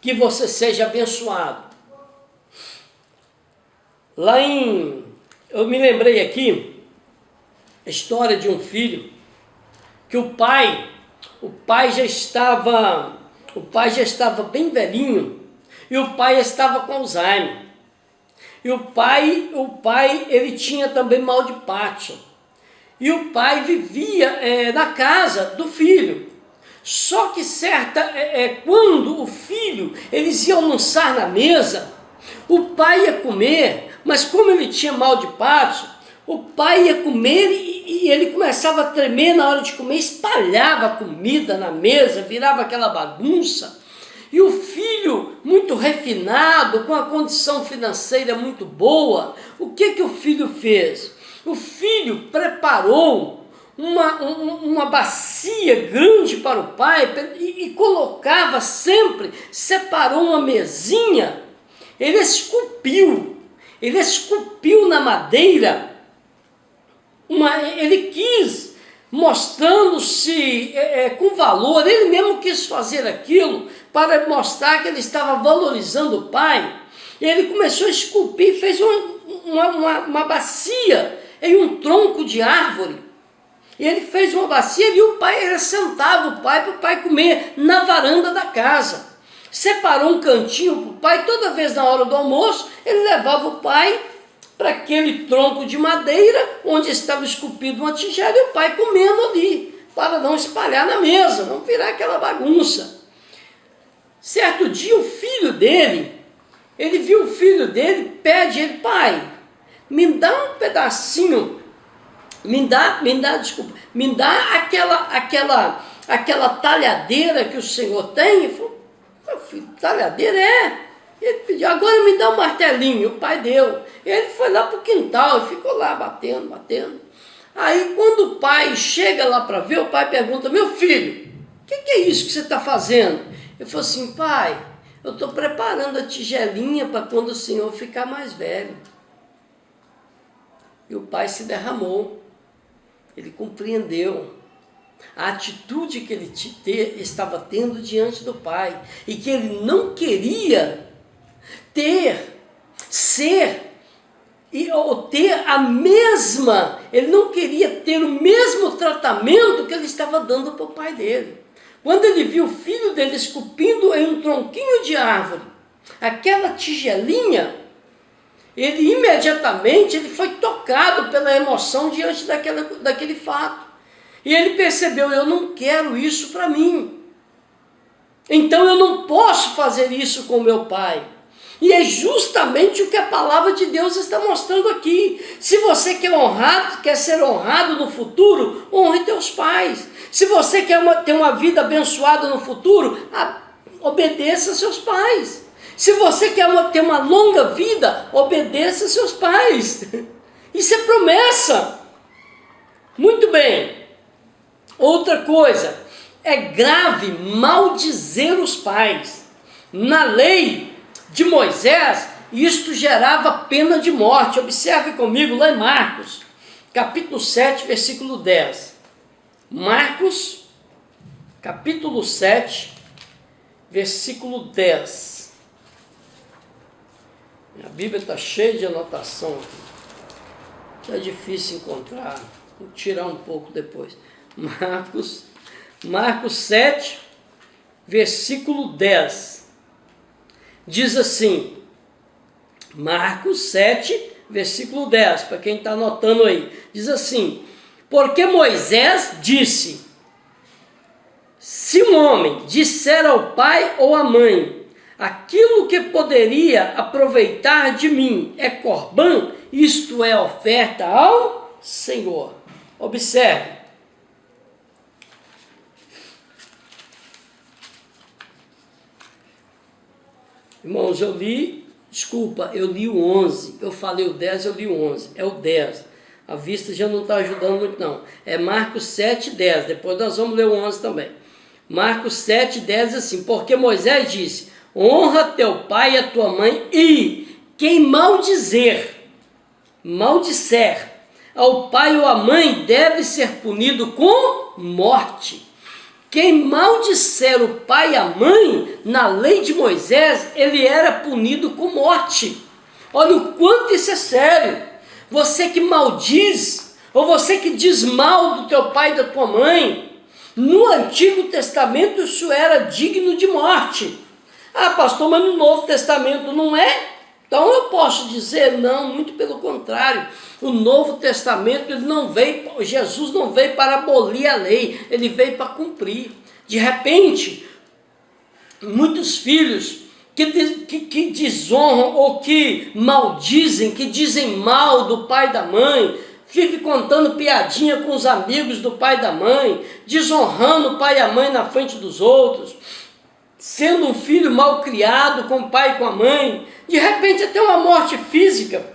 Speaker 2: que você seja abençoado. Eu me lembrei aqui, a história de um filho, que o pai já estava bem velhinho, e o pai estava com Alzheimer. E o pai ele tinha também mal de Parkinson. E o pai vivia na casa do filho. Só que quando o filho, eles iam almoçar na mesa, o pai ia comer, mas como ele tinha mal de Parkinson, o pai ia comer e ele começava a tremer na hora de comer, espalhava a comida na mesa, virava aquela bagunça. E o filho, muito refinado, com a condição financeira muito boa, o que o filho fez? O filho preparou uma bacia grande para o pai e colocava sempre, separou uma mesinha, ele esculpiu na madeira, ele quis, mostrando-se com valor, ele mesmo quis fazer aquilo para mostrar que ele estava valorizando o pai. E ele começou a esculpir, fez uma bacia em um tronco de árvore. E ele fez uma bacia e ele sentava para o pai comer na varanda da casa. Separou um cantinho para o pai, toda vez na hora do almoço, ele levava o pai para aquele tronco de madeira, onde estava esculpido uma tigela, e o pai comendo ali, para não espalhar na mesa, não virar aquela bagunça. Certo dia, ele viu o filho dele, pede ele, pai, me dá um pedacinho, me dá aquela talhadeira que o Senhor tem. Ele falou, meu filho, talhadeira Ele pediu, agora me dá um martelinho, o pai deu. Ele foi lá para o quintal e ficou lá batendo. Aí quando o pai chega lá para ver, o pai pergunta, meu filho, o que é isso que você está fazendo? Ele falou assim, pai, eu estou preparando a tigelinha para quando o senhor ficar mais velho. E o pai se derramou. Ele compreendeu a atitude que ele estava tendo diante do pai. E que ele não queria ele não queria ter o mesmo tratamento que ele estava dando para o pai dele. Quando ele viu o filho dele esculpindo em um tronquinho de árvore, aquela tigelinha, ele imediatamente foi tocado pela emoção diante daquele fato. E ele percebeu, eu não quero isso para mim. Então eu não posso fazer isso com meu pai. E é justamente o que a palavra de Deus está mostrando aqui. Se você quer ser honrado no futuro, honre teus pais. Se você quer ter uma vida abençoada no futuro, obedeça a seus pais. Se você quer ter uma longa vida, obedeça a seus pais. Isso é promessa. Muito bem. Outra coisa, é grave maldizer os pais. Na lei de Moisés, isto gerava pena de morte. Observe comigo lá em Marcos, capítulo 7, versículo 10. Marcos, capítulo 7, versículo 10. A Bíblia está cheia de anotação aqui. É difícil encontrar. Vou tirar um pouco depois. Marcos 7, versículo 10. Diz assim, Marcos 7, versículo 10, para quem está anotando aí, diz assim, porque Moisés disse, se um homem disser ao pai ou à mãe, aquilo que poderia aproveitar de mim é corbã, isto é oferta ao Senhor. Observe. Irmãos, eu li o 11, eu falei o 10, eu li o 11, é o 10, a vista já não está ajudando muito não, é Marcos 7, 10, depois nós vamos ler o 11 também. Marcos 7, 10 assim, porque Moisés disse, honra teu pai e a tua mãe, e quem maldizer ao pai ou à mãe deve ser punido com morte. Quem maldisser o pai e a mãe, na lei de Moisés, ele era punido com morte. Olha o quanto isso é sério. Você que maldiz, ou você que diz mal do teu pai e da tua mãe, no Antigo Testamento isso era digno de morte. Ah, pastor, mas no Novo Testamento não é? Então eu posso dizer, não, muito pelo contrário. O Novo Testamento, Jesus não veio para abolir a lei, ele veio para cumprir. De repente, muitos filhos que desonram ou que maldizem, que dizem mal do pai e da mãe, vivem contando piadinha com os amigos do pai e da mãe, desonrando o pai e a mãe na frente dos outros, sendo um filho mal criado com o pai e com a mãe, de repente até uma morte física,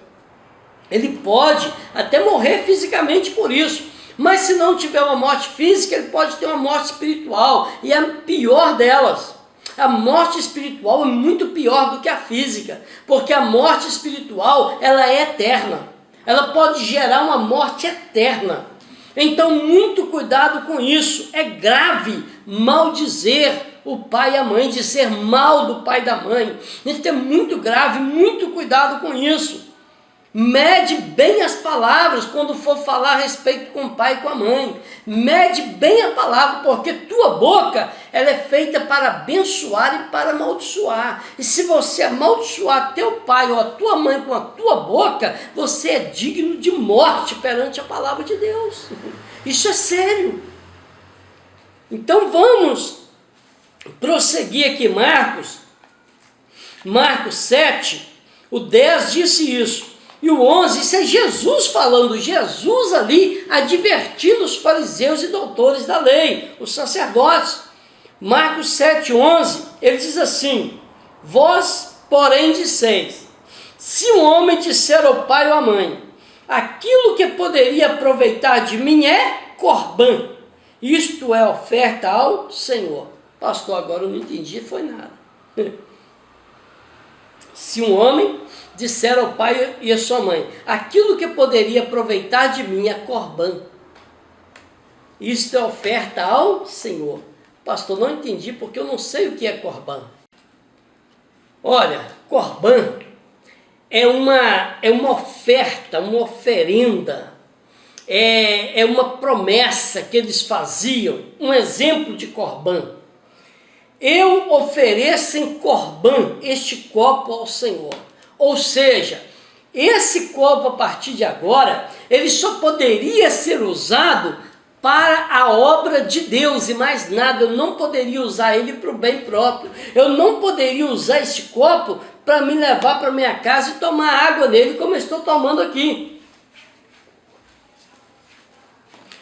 Speaker 2: ele pode até morrer fisicamente por isso, mas se não tiver uma morte física, ele pode ter uma morte espiritual, e a pior delas. A morte espiritual é muito pior do que a física, porque a morte espiritual, ela é eterna, ela pode gerar uma morte eterna. Então, muito cuidado com isso. É grave maldizer o pai e a mãe, dizer mal do pai e da mãe. Isso é muito grave, muito cuidado com isso. Mede bem as palavras quando for falar a respeito com o pai e com a mãe. Mede bem a palavra, porque tua boca ela é feita para abençoar e para amaldiçoar. E se você amaldiçoar teu pai ou a tua mãe com a tua boca, você é digno de morte perante a palavra de Deus. Isso é sério. Então vamos prosseguir aqui, Marcos 7, o 10 disse isso. E o 11, isso é Jesus falando, Jesus ali advertindo os fariseus e doutores da lei, os sacerdotes. Marcos 7, 11, ele diz assim: vós, porém, disseis, se um homem disser ao pai ou à mãe, aquilo que poderia aproveitar de mim é corbã, isto é oferta ao Senhor. Pastor, agora eu não entendi, foi nada. Se um homem disser ao pai e à sua mãe, aquilo que poderia aproveitar de mim é corbã, isto é oferta ao Senhor. Pastor, não entendi porque eu não sei o que é corbã. Olha, corbã é uma oferta, uma oferenda, é uma promessa que eles faziam, um exemplo de corbã. Eu ofereço em corbã este copo ao Senhor. Ou seja, esse copo a partir de agora, ele só poderia ser usado para a obra de Deus e mais nada. Eu não poderia usar ele para o bem próprio. Eu não poderia usar esse copo para me levar para minha casa e tomar água nele como eu estou tomando aqui.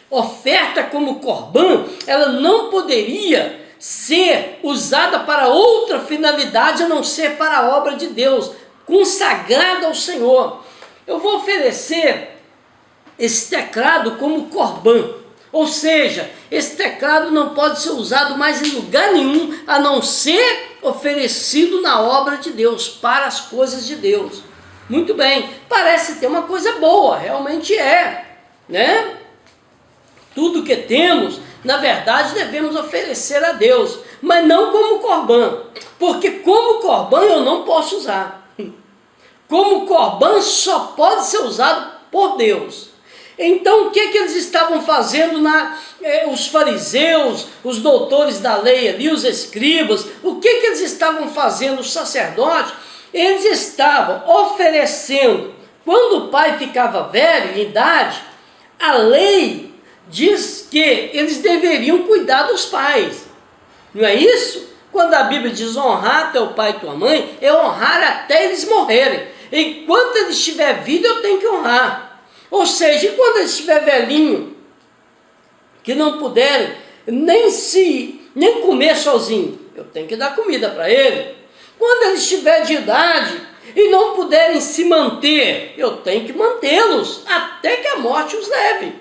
Speaker 2: Oferta como corbã, ela não poderia ser usada para outra finalidade a não ser para a obra de Deus, consagrada ao Senhor. Eu vou oferecer esse teclado como corbã, ou seja, esse teclado não pode ser usado mais em lugar nenhum a não ser oferecido na obra de Deus, para as coisas de Deus. Muito bem, parece ter uma coisa boa, realmente é, né? Tudo que temos, na verdade, devemos oferecer a Deus, mas não como corbã, porque como corbã eu não posso usar. Como corbã só pode ser usado por Deus. Então o que eles estavam fazendo, os fariseus, os doutores da lei ali, os escribas, o que eles estavam fazendo, os sacerdotes? Eles estavam oferecendo, quando o pai ficava velho, em idade, a lei diz que eles deveriam cuidar dos pais, não é isso? Quando a Bíblia diz honrar teu pai e tua mãe, é honrar até eles morrerem. Enquanto eles estiver vida, eu tenho que honrar. Ou seja, quando eles estiver velhinho, que não puderem nem comer sozinho, eu tenho que dar comida para ele. Quando eles estiver de idade e não puderem se manter, eu tenho que mantê-los até que a morte os leve.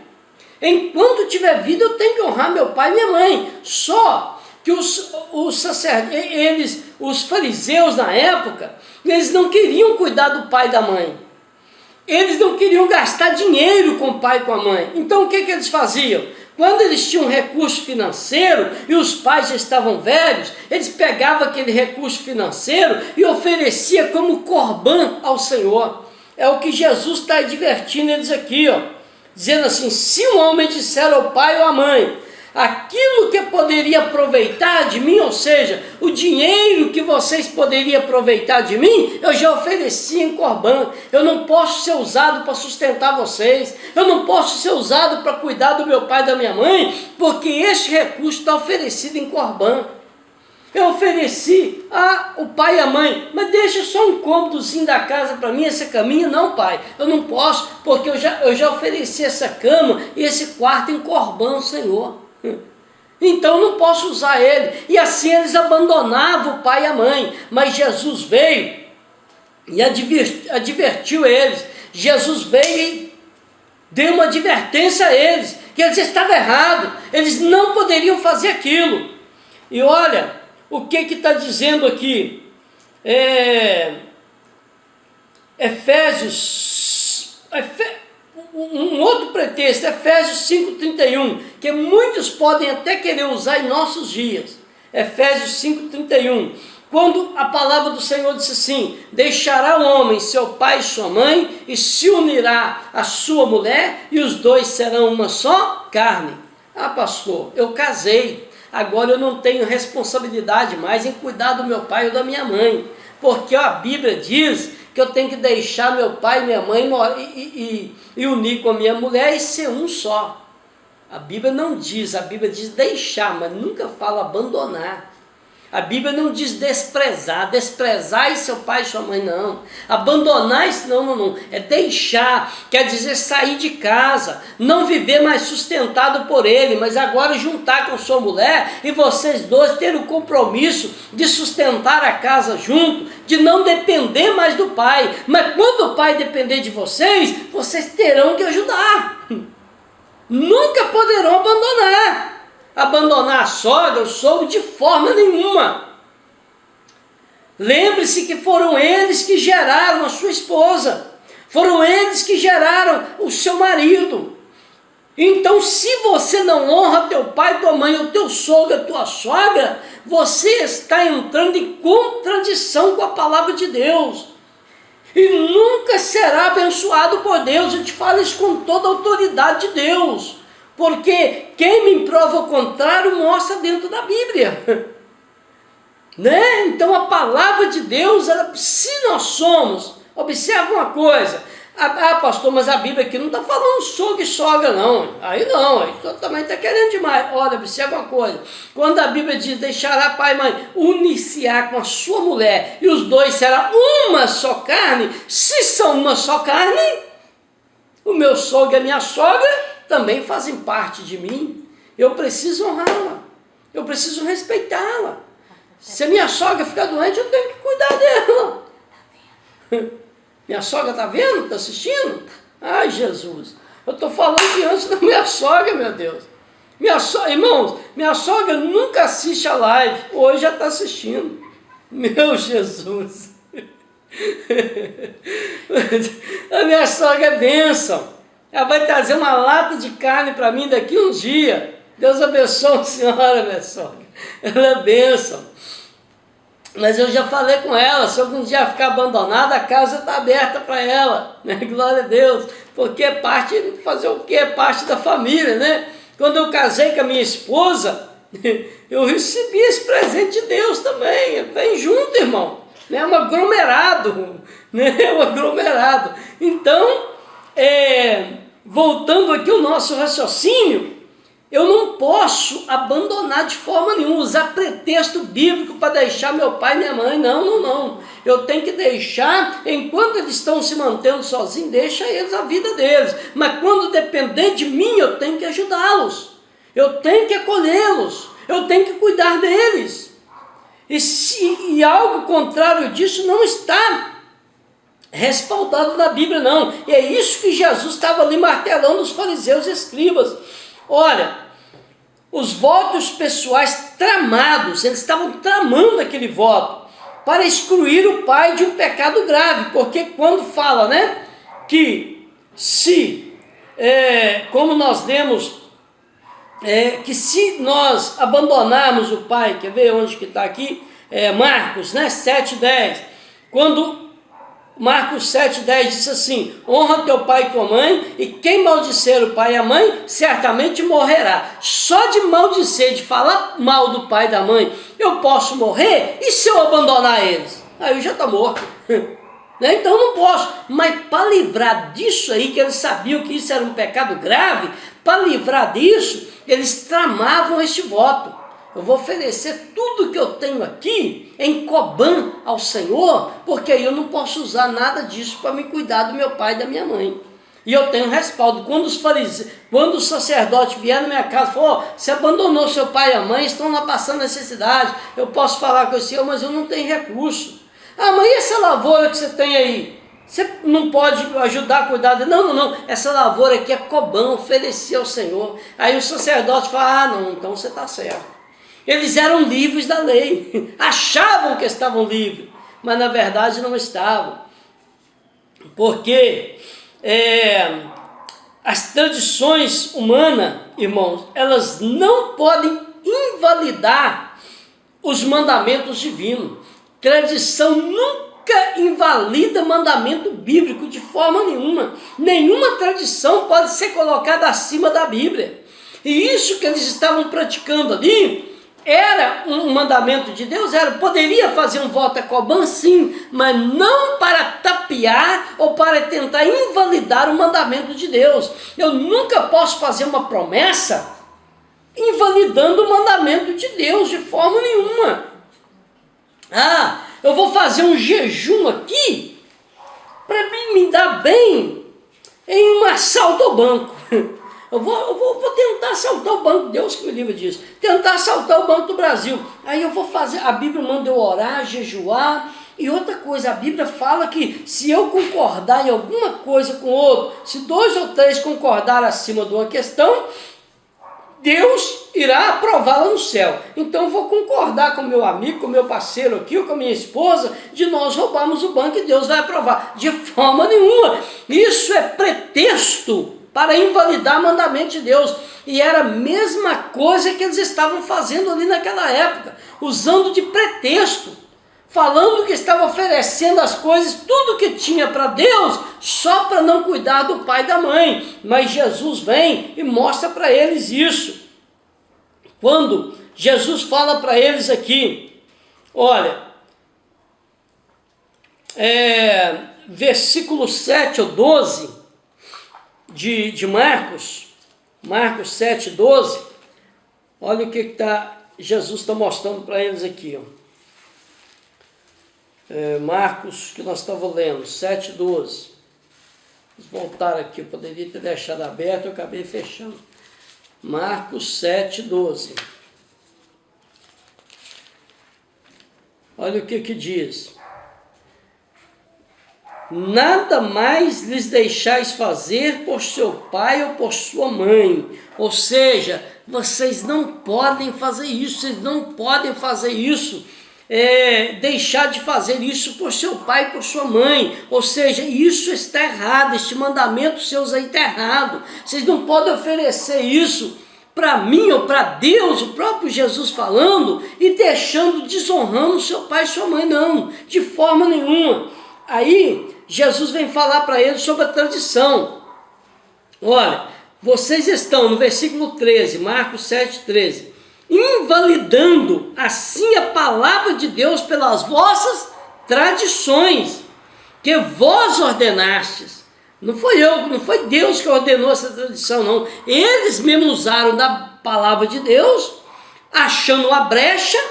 Speaker 2: Enquanto tiver vida, eu tenho que honrar meu pai e minha mãe. Só que os fariseus na época, eles não queriam cuidar do pai e da mãe. eles não queriam gastar dinheiro com o pai e com a mãe. Então o que eles faziam? Quando eles tinham recurso financeiro e os pais já estavam velhos, eles pegavam aquele recurso financeiro e ofereciam como corbã ao Senhor. É o que Jesus está advertindo eles aqui, ó, dizendo assim: se um homem disser ao pai ou à mãe aquilo que poderia aproveitar de mim, ou seja, o dinheiro que vocês poderiam aproveitar de mim, eu já ofereci em corbã. Eu não posso ser usado para sustentar vocês, eu não posso ser usado para cuidar do meu pai e da minha mãe, porque esse recurso está oferecido em corbã. Eu ofereci o pai e a mãe, mas deixa só um cômodozinho da casa para mim, essa caminha. Não, pai, eu não posso, porque eu já ofereci essa cama e esse quarto em corbã ao Senhor. Então eu não posso usar ele. E assim eles abandonavam o pai e a mãe. Mas Jesus veio e advertiu eles. Jesus veio e deu uma advertência a eles, que eles estavam errados, eles não poderiam fazer aquilo. E olha o que está dizendo aqui, um outro pretexto, Efésios 5,31, que muitos podem até querer usar em nossos dias. Efésios 5,31, quando a palavra do Senhor disse assim: deixará o homem seu pai e sua mãe, e se unirá à sua mulher, e os dois serão uma só carne. Ah, pastor, eu casei, agora eu não tenho responsabilidade mais em cuidar do meu pai ou da minha mãe, porque a Bíblia diz que eu tenho que deixar meu pai e minha mãe e unir com a minha mulher e ser um só. A Bíblia não diz, a Bíblia diz deixar, mas nunca fala abandonar. A Bíblia não diz desprezar e seu pai e sua mãe, não. Abandonar isso, não. É deixar, quer dizer sair de casa, não viver mais sustentado por ele, mas agora juntar com sua mulher e vocês dois terem o compromisso de sustentar a casa junto, de não depender mais do pai. Mas quando o pai depender de vocês, vocês terão que ajudar. Nunca poderão abandonar a sogra, o sogro, de forma nenhuma. Lembre-se que foram eles que geraram a sua esposa, foram eles que geraram o seu marido. Então, se você não honra teu pai, tua mãe, o teu sogro, a tua sogra, você está entrando em contradição com a palavra de Deus. E nunca será abençoado por Deus. Eu te falo isso com toda a autoridade de Deus. Porque quem me prova o contrário mostra dentro da Bíblia. Né? Então a palavra de Deus, se nós somos, observa uma coisa, pastor, mas a Bíblia aqui não está falando sogro e sogra não, aí também está querendo demais. Olha, observa uma coisa, quando a Bíblia diz deixará pai e mãe, unir-se-á com a sua mulher, e os dois serão uma só carne, se são uma só carne, o meu sogro e a minha sogra também fazem parte de mim, eu preciso honrá-la, eu preciso respeitá-la. Se a minha sogra ficar doente, eu tenho que cuidar dela. Minha sogra está vendo? Está assistindo? Ai, Jesus, eu estou falando diante da minha sogra, meu Deus. Irmãos, minha sogra nunca assiste a live, hoje já está assistindo. Meu Jesus. A minha sogra é bênção. Ela vai trazer uma lata de carne para mim daqui um dia. Deus abençoe a senhora, minha sogra. Ela é bênção. Mas eu já falei com ela, se algum dia ficar abandonada, a casa está aberta para ela, né? Glória a Deus, porque é parte, fazer o quê? É parte da família, né? Quando eu casei com a minha esposa, eu recebi esse presente de Deus também, vem junto, irmão, né? Um aglomerado, né? Um aglomerado. Então, voltando aqui ao nosso raciocínio, eu não posso abandonar de forma nenhuma, usar pretexto bíblico para deixar meu pai e minha mãe, não. Eu tenho que deixar, enquanto eles estão se mantendo sozinhos, deixa eles a vida deles. Mas quando depender de mim, eu tenho que ajudá-los, eu tenho que acolhê-los, eu tenho que cuidar deles. E algo contrário disso não está respaldado na Bíblia, não. E é isso que Jesus estava ali martelando os fariseus e escribas. Olha, os votos pessoais tramados, eles estavam tramando aquele voto para excluir o pai de um pecado grave, porque quando fala, né, que como nós lemos, que se nós abandonarmos o pai, quer ver onde que está aqui? Marcos, né, 7:10, quando Marcos 7:10 diz assim: honra teu pai e tua mãe, e quem maldizer o pai e a mãe, certamente morrerá. Só de maldizer, de falar mal do pai e da mãe, eu posso morrer? E se eu abandonar eles? Aí eu já estou morto. Então não posso. Mas para livrar disso aí, que eles sabiam que isso era um pecado grave, para livrar disso, eles tramavam este voto: eu vou oferecer tudo que eu tenho aqui em Cobã ao Senhor, porque eu não posso usar nada disso para me cuidar do meu pai e da minha mãe. E eu tenho respaldo. Quando o sacerdote vier na minha casa e falar: você abandonou seu pai e a mãe, estão lá passando necessidade, eu posso falar com o senhor, mas eu não tenho recurso. Mas e essa lavoura que você tem aí? Você não pode ajudar a cuidar dele? Não, essa lavoura aqui é Cobã, oferecer ao Senhor. Aí o sacerdote fala: não, então você está certo. Eles eram livres da lei, achavam que estavam livres, mas na verdade não estavam, porque as tradições humanas, irmãos, elas não podem invalidar os mandamentos divinos. Tradição nunca invalida mandamento bíblico de forma nenhuma. Nenhuma tradição pode ser colocada acima da Bíblia. E isso que eles estavam praticando ali era um mandamento de Deus, poderia fazer um voto a Cobã, sim, mas não para tapear ou para tentar invalidar o mandamento de Deus. Eu nunca posso fazer uma promessa invalidando o mandamento de Deus de forma nenhuma. Eu vou fazer um jejum aqui para me dar bem em um assalto ao banco. Eu vou tentar assaltar o Banco, Deus que me livre disso, tentar assaltar o Banco do Brasil. Aí eu vou fazer, a Bíblia manda eu orar, jejuar. E outra coisa, a Bíblia fala que se eu concordar em alguma coisa com o outro, se 2 ou 3 concordarem acima de uma questão, Deus irá aprová-la no céu. Então eu vou concordar com o meu amigo, com o meu parceiro aqui, ou com a minha esposa, de nós roubarmos o banco e Deus vai aprovar. De forma nenhuma. Isso é pretexto para invalidar o mandamento de Deus. E era a mesma coisa que eles estavam fazendo ali naquela época, usando de pretexto, falando que estava oferecendo as coisas, tudo que tinha para Deus, só para não cuidar do pai e da mãe. Mas Jesus vem e mostra para eles isso. Quando Jesus fala para eles aqui, olha, versículo 7 ou 12, de Marcos 7:12, olha o que Jesus está mostrando para eles aqui. Marcos, que nós estávamos lendo, 7:12. Vamos voltar aqui, eu poderia ter deixado aberto, eu acabei fechando. Marcos 7:12. Olha o que diz: nada mais lhes deixais fazer por seu pai ou por sua mãe. Ou seja, vocês não podem fazer isso, vocês não podem fazer isso, deixar de fazer isso por seu pai e por sua mãe. Ou seja, isso está errado, este mandamento seu está errado. Vocês não podem oferecer isso para mim ou para Deus, o próprio Jesus falando, e desonrando seu pai e sua mãe, não, de forma nenhuma. Aí Jesus vem falar para eles sobre a tradição. Olha, vocês estão no versículo 13, Marcos 7:13, invalidando assim a palavra de Deus pelas vossas tradições, que vós ordenastes. Não foi Deus que ordenou essa tradição, não. Eles mesmos usaram da palavra de Deus, achando uma brecha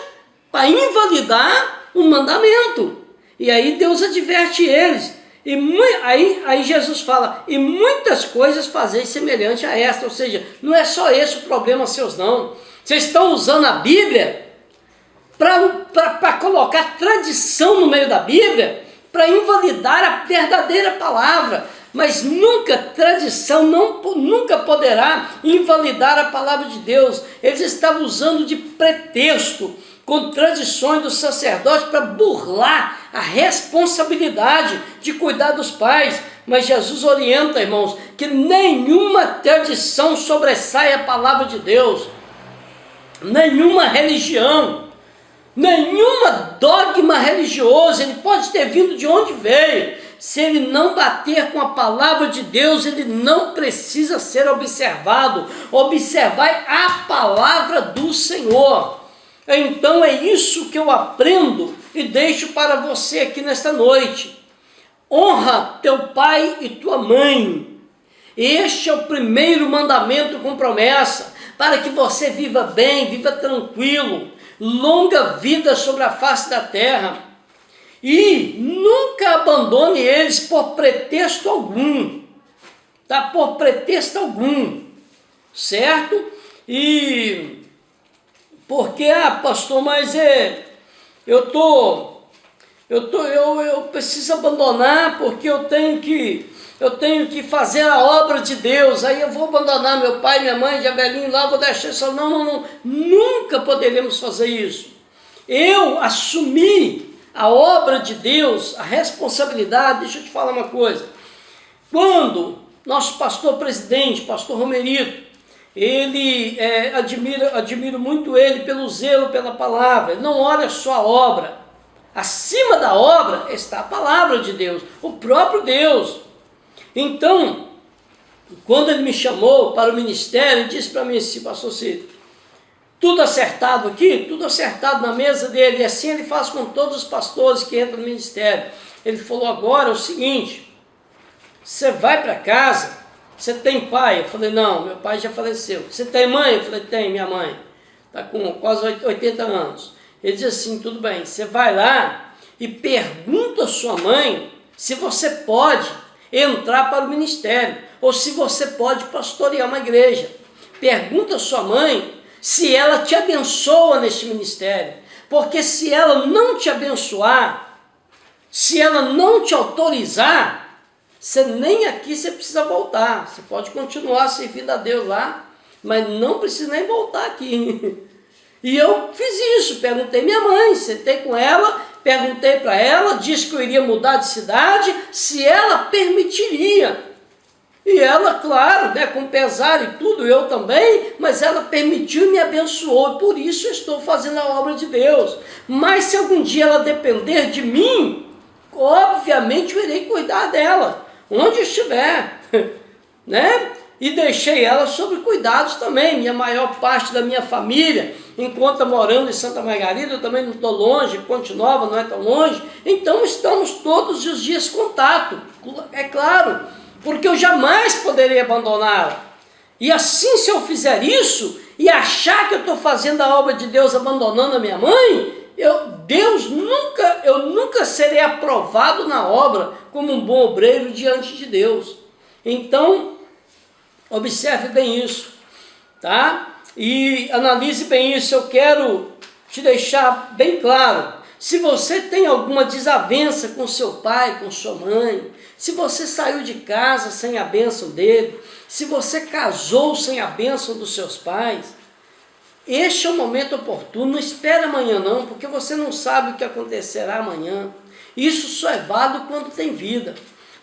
Speaker 2: para invalidar o mandamento. E aí Deus adverte eles. E aí Jesus fala: e muitas coisas fazeis semelhante a esta. Ou seja, não é só esse o problema seus, não. Vocês estão usando a Bíblia para colocar tradição no meio da Bíblia, para invalidar a verdadeira palavra. Mas tradição nunca poderá invalidar a palavra de Deus. Eles estavam usando de pretexto, com tradições dos sacerdotes, para burlar a responsabilidade de cuidar dos pais. Mas Jesus orienta, irmãos, que nenhuma tradição sobressai a palavra de Deus, nenhuma religião, nenhuma dogma religioso, ele pode ter vindo de onde veio, se ele não bater com a palavra de Deus, ele não precisa ser observado. Observai a palavra do Senhor. Então é isso que eu aprendo e deixo para você aqui nesta noite. Honra teu pai e tua mãe. Este é o primeiro mandamento com promessa, para que você viva bem, viva tranquilo, longa vida sobre a face da terra. E nunca abandone eles por pretexto algum, tá? Por pretexto algum, certo? E porque, pastor, mas eu preciso abandonar porque eu tenho que fazer a obra de Deus, aí eu vou abandonar meu pai, minha mãe, de velhinho lá, vou deixar isso. Não, nunca poderemos fazer isso. Eu assumi a obra de Deus, a responsabilidade. Deixa eu te falar uma coisa. Quando nosso pastor presidente, pastor Romerito, ele admiro muito ele pelo zelo pela palavra. Ele não olha só a obra. Acima da obra está a palavra de Deus, o próprio Deus. Então, quando ele me chamou para o ministério, ele disse para mim assim: pastor Cid, tudo acertado aqui, tudo acertado na mesa dele, e assim ele faz com todos os pastores que entram no ministério. Ele falou: agora é o seguinte, você vai para casa, você tem pai? Eu falei: não, meu pai já faleceu. Você tem mãe? Eu falei: tem, minha mãe, está com quase 80 anos. Ele disse assim: tudo bem, você vai lá e pergunta à sua mãe se você pode entrar para o ministério, ou se você pode pastorear uma igreja. Pergunta à sua mãe se ela te abençoa neste ministério, porque se ela não te abençoar, se ela não te autorizar, você nem aqui você precisa voltar. Você pode continuar servindo a Deus lá, mas não precisa nem voltar aqui. E eu fiz isso, perguntei minha mãe, sentei com ela, perguntei para ela, disse que eu iria mudar de cidade, se ela permitiria. E ela, claro, né, com pesar e tudo, eu também, mas ela permitiu e me abençoou, por isso eu estou fazendo a obra de Deus. Mas se algum dia ela depender de mim, obviamente eu irei cuidar dela, onde estiver, né? E deixei ela sob cuidados também. Minha maior parte da minha família, enquanto está morando em Santa Margarida, eu também não estou longe, Ponte Nova não é tão longe, então estamos todos os dias em contato, é claro, porque eu jamais poderei abandoná-la. E assim, se eu fizer isso, e achar que eu estou fazendo a obra de Deus abandonando a minha mãe, eu nunca serei aprovado na obra como um bom obreiro diante de Deus. Então, observe bem isso, tá? E analise bem isso. Eu quero te deixar bem claro. Se você tem alguma desavença com seu pai, com sua mãe, se você saiu de casa sem a bênção dele, se você casou sem a bênção dos seus pais, este é o momento oportuno. Não espere amanhã não, porque você não sabe o que acontecerá amanhã. Isso só é válido quando tem vida.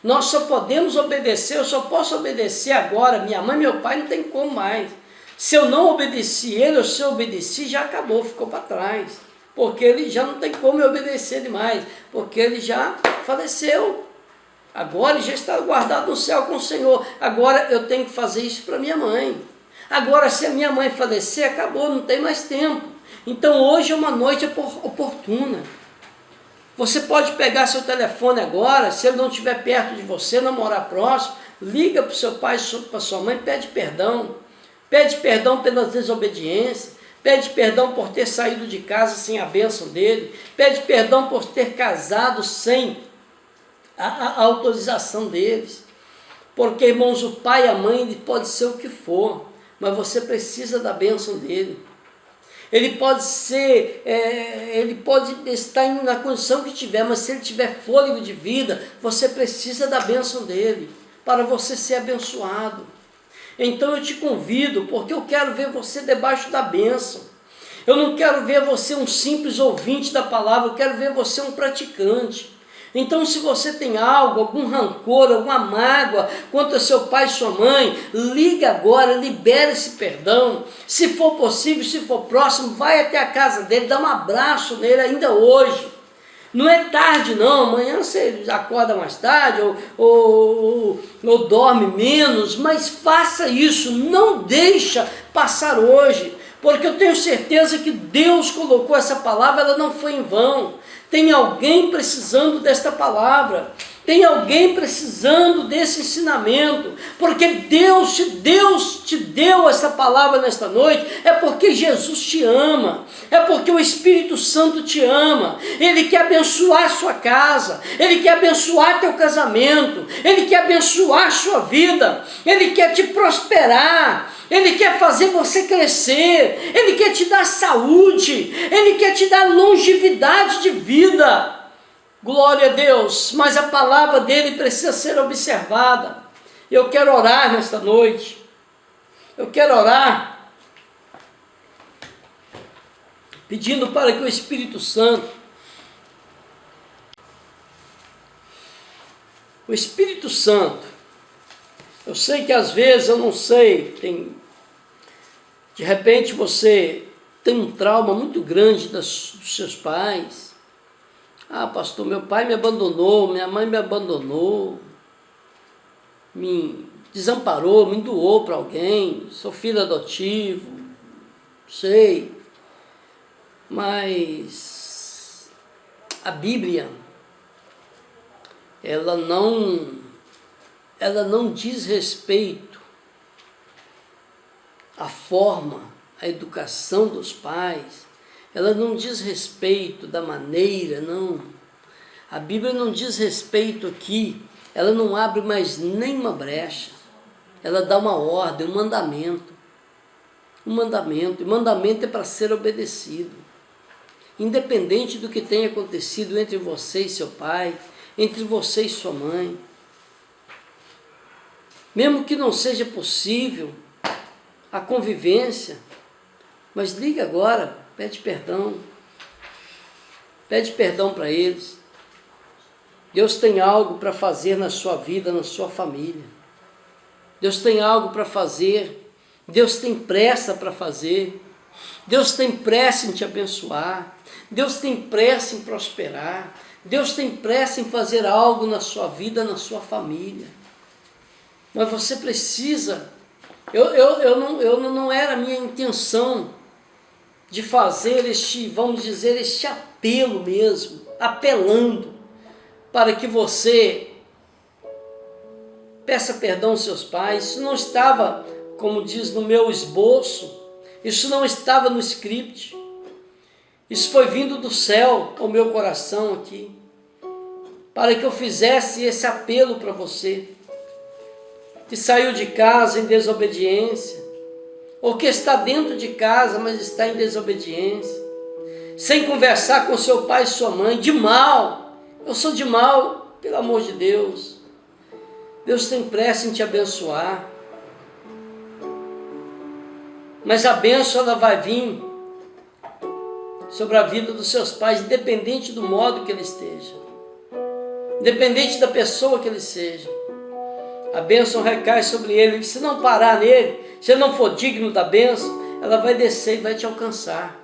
Speaker 2: Nós só podemos obedecer, eu só posso obedecer agora. Minha mãe e meu pai não tem como mais. Se eu não obedeci ele, ou se eu obedeci, já acabou, ficou para trás. Porque ele já não tem como eu obedecer demais, porque ele já faleceu. Agora ele já está guardado no céu com o Senhor. Agora eu tenho que fazer isso para minha mãe. Agora, se a minha mãe falecer, acabou, não tem mais tempo. Então hoje é uma noite oportuna. Você pode pegar seu telefone agora, se ele não estiver perto de você, não morar próximo, liga para o seu pai, para sua mãe, pede perdão. Pede perdão pelas desobediências, pede perdão por ter saído de casa sem a bênção dele, pede perdão por ter casado sem a autorização deles. Porque, irmãos, o pai e a mãe, ele pode ser o que for, mas você precisa da bênção dele. Ele pode estar na condição que tiver, mas se ele tiver fôlego de vida, você precisa da bênção dele, para você ser abençoado. Então eu te convido, porque eu quero ver você debaixo da bênção. Eu não quero ver você um simples ouvinte da palavra, eu quero ver você um praticante. Então, se você tem algo, algum rancor, alguma mágoa contra seu pai e sua mãe, liga agora, libera esse perdão. Se for possível, se for próximo, vai até a casa dele, dá um abraço nele ainda hoje. Não é tarde não, amanhã você acorda mais tarde ou dorme menos, mas faça isso, não deixa passar hoje, porque eu tenho certeza que Deus colocou essa palavra, ela não foi em vão. Tem alguém precisando desta palavra, tem alguém precisando desse ensinamento, porque Deus te deu essa palavra nesta noite, é porque Jesus te ama, é porque o Espírito Santo te ama, Ele quer abençoar a sua casa, Ele quer abençoar teu casamento, Ele quer abençoar a sua vida, Ele quer te prosperar, Ele quer fazer você crescer, Ele quer te dar saúde, Ele quer te dar longevidade de vida. Glória a Deus, mas a palavra dele precisa ser observada. Eu quero orar nesta noite. Eu quero orar pedindo para que o Espírito Santo, eu sei que às vezes, eu não sei, de repente você tem um trauma muito grande dos seus pais. Ah, pastor, meu pai me abandonou, minha mãe me abandonou, me desamparou, me doou para alguém, sou filho adotivo, sei, mas a Bíblia, ela não diz respeito à forma, à educação dos pais. Ela não diz respeito da maneira, não. A Bíblia não diz respeito aqui, ela não abre mais nenhuma brecha. Ela dá uma ordem, um mandamento. Um mandamento, e mandamento é para ser obedecido. Independente do que tenha acontecido entre você e seu pai, entre você e sua mãe. Mesmo que não seja possível a convivência, mas liga agora, pede perdão para eles. Deus tem algo para fazer na sua vida, na sua família. Deus tem algo para fazer, Deus tem pressa para fazer, Deus tem pressa em te abençoar, Deus tem pressa em prosperar, Deus tem pressa em fazer algo na sua vida, na sua família. Mas você precisa, não era a minha intenção de fazer este apelo mesmo, apelando para que você peça perdão aos seus pais. Isso não estava, como diz no meu esboço, isso não estava no script, isso foi vindo do céu ao meu coração aqui, para que eu fizesse esse apelo para você, que saiu de casa em desobediência, ou que está dentro de casa, mas está em desobediência, sem conversar com seu pai e sua mãe, de mal. Eu sou de mal, pelo amor de Deus. Deus tem pressa em te abençoar, mas a bênção ela vai vir sobre a vida dos seus pais, independente do modo que ele esteja, independente da pessoa que ele seja. A bênção recai sobre ele. Se não parar nele, se ele não for digno da bênção, ela vai descer e vai te alcançar.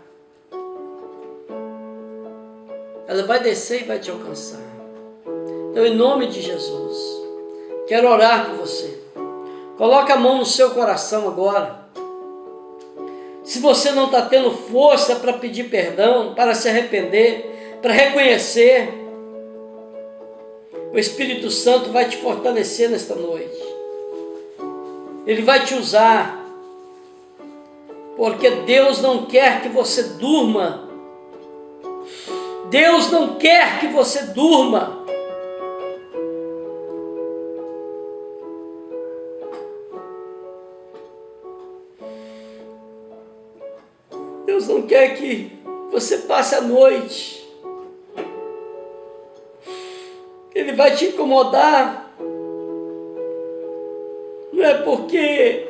Speaker 2: Ela vai descer e vai te alcançar. Então, em nome de Jesus, quero orar por você. Coloque a mão no seu coração agora. Se você não está tendo força para pedir perdão, para se arrepender, para reconhecer, o Espírito Santo vai te fortalecer nesta noite. Ele vai te usar, porque Deus não quer que você durma. Deus não quer que você durma. Deus não quer que você passe a noite. Ele vai te incomodar. Não é porque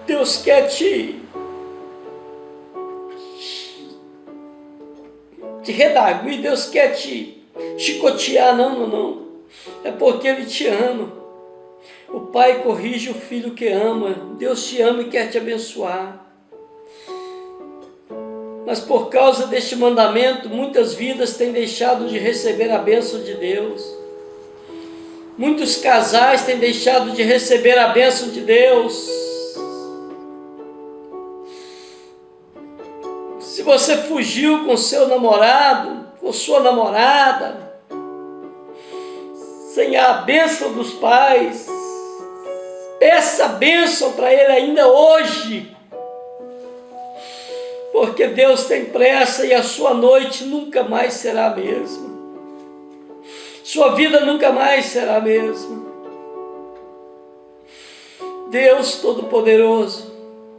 Speaker 2: Deus quer te te redarguir, Deus quer te chicotear. Não. É porque Ele te ama. O pai corrige o filho que ama. Deus te ama e quer te abençoar. Mas por causa deste mandamento, muitas vidas têm deixado de receber a bênção de Deus. Muitos casais têm deixado de receber a bênção de Deus. Se você fugiu com seu namorado, com sua namorada, sem a bênção dos pais, peça a bênção para ele ainda hoje, porque Deus tem pressa e a sua noite nunca mais será a mesma, sua vida nunca mais será a mesma. Deus Todo-Poderoso,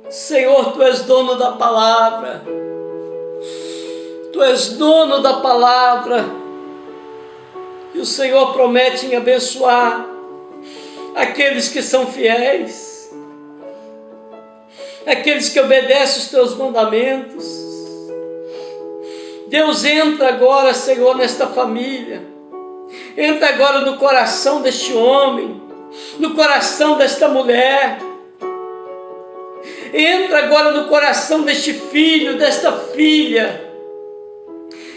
Speaker 2: Senhor, Tu és dono da palavra, Tu és dono da palavra, e o Senhor promete em abençoar aqueles que são fiéis, aqueles que obedecem os Teus mandamentos. Deus, entra agora, Senhor, nesta família, entra agora no coração deste homem, no coração desta mulher, entra agora no coração deste filho, desta filha,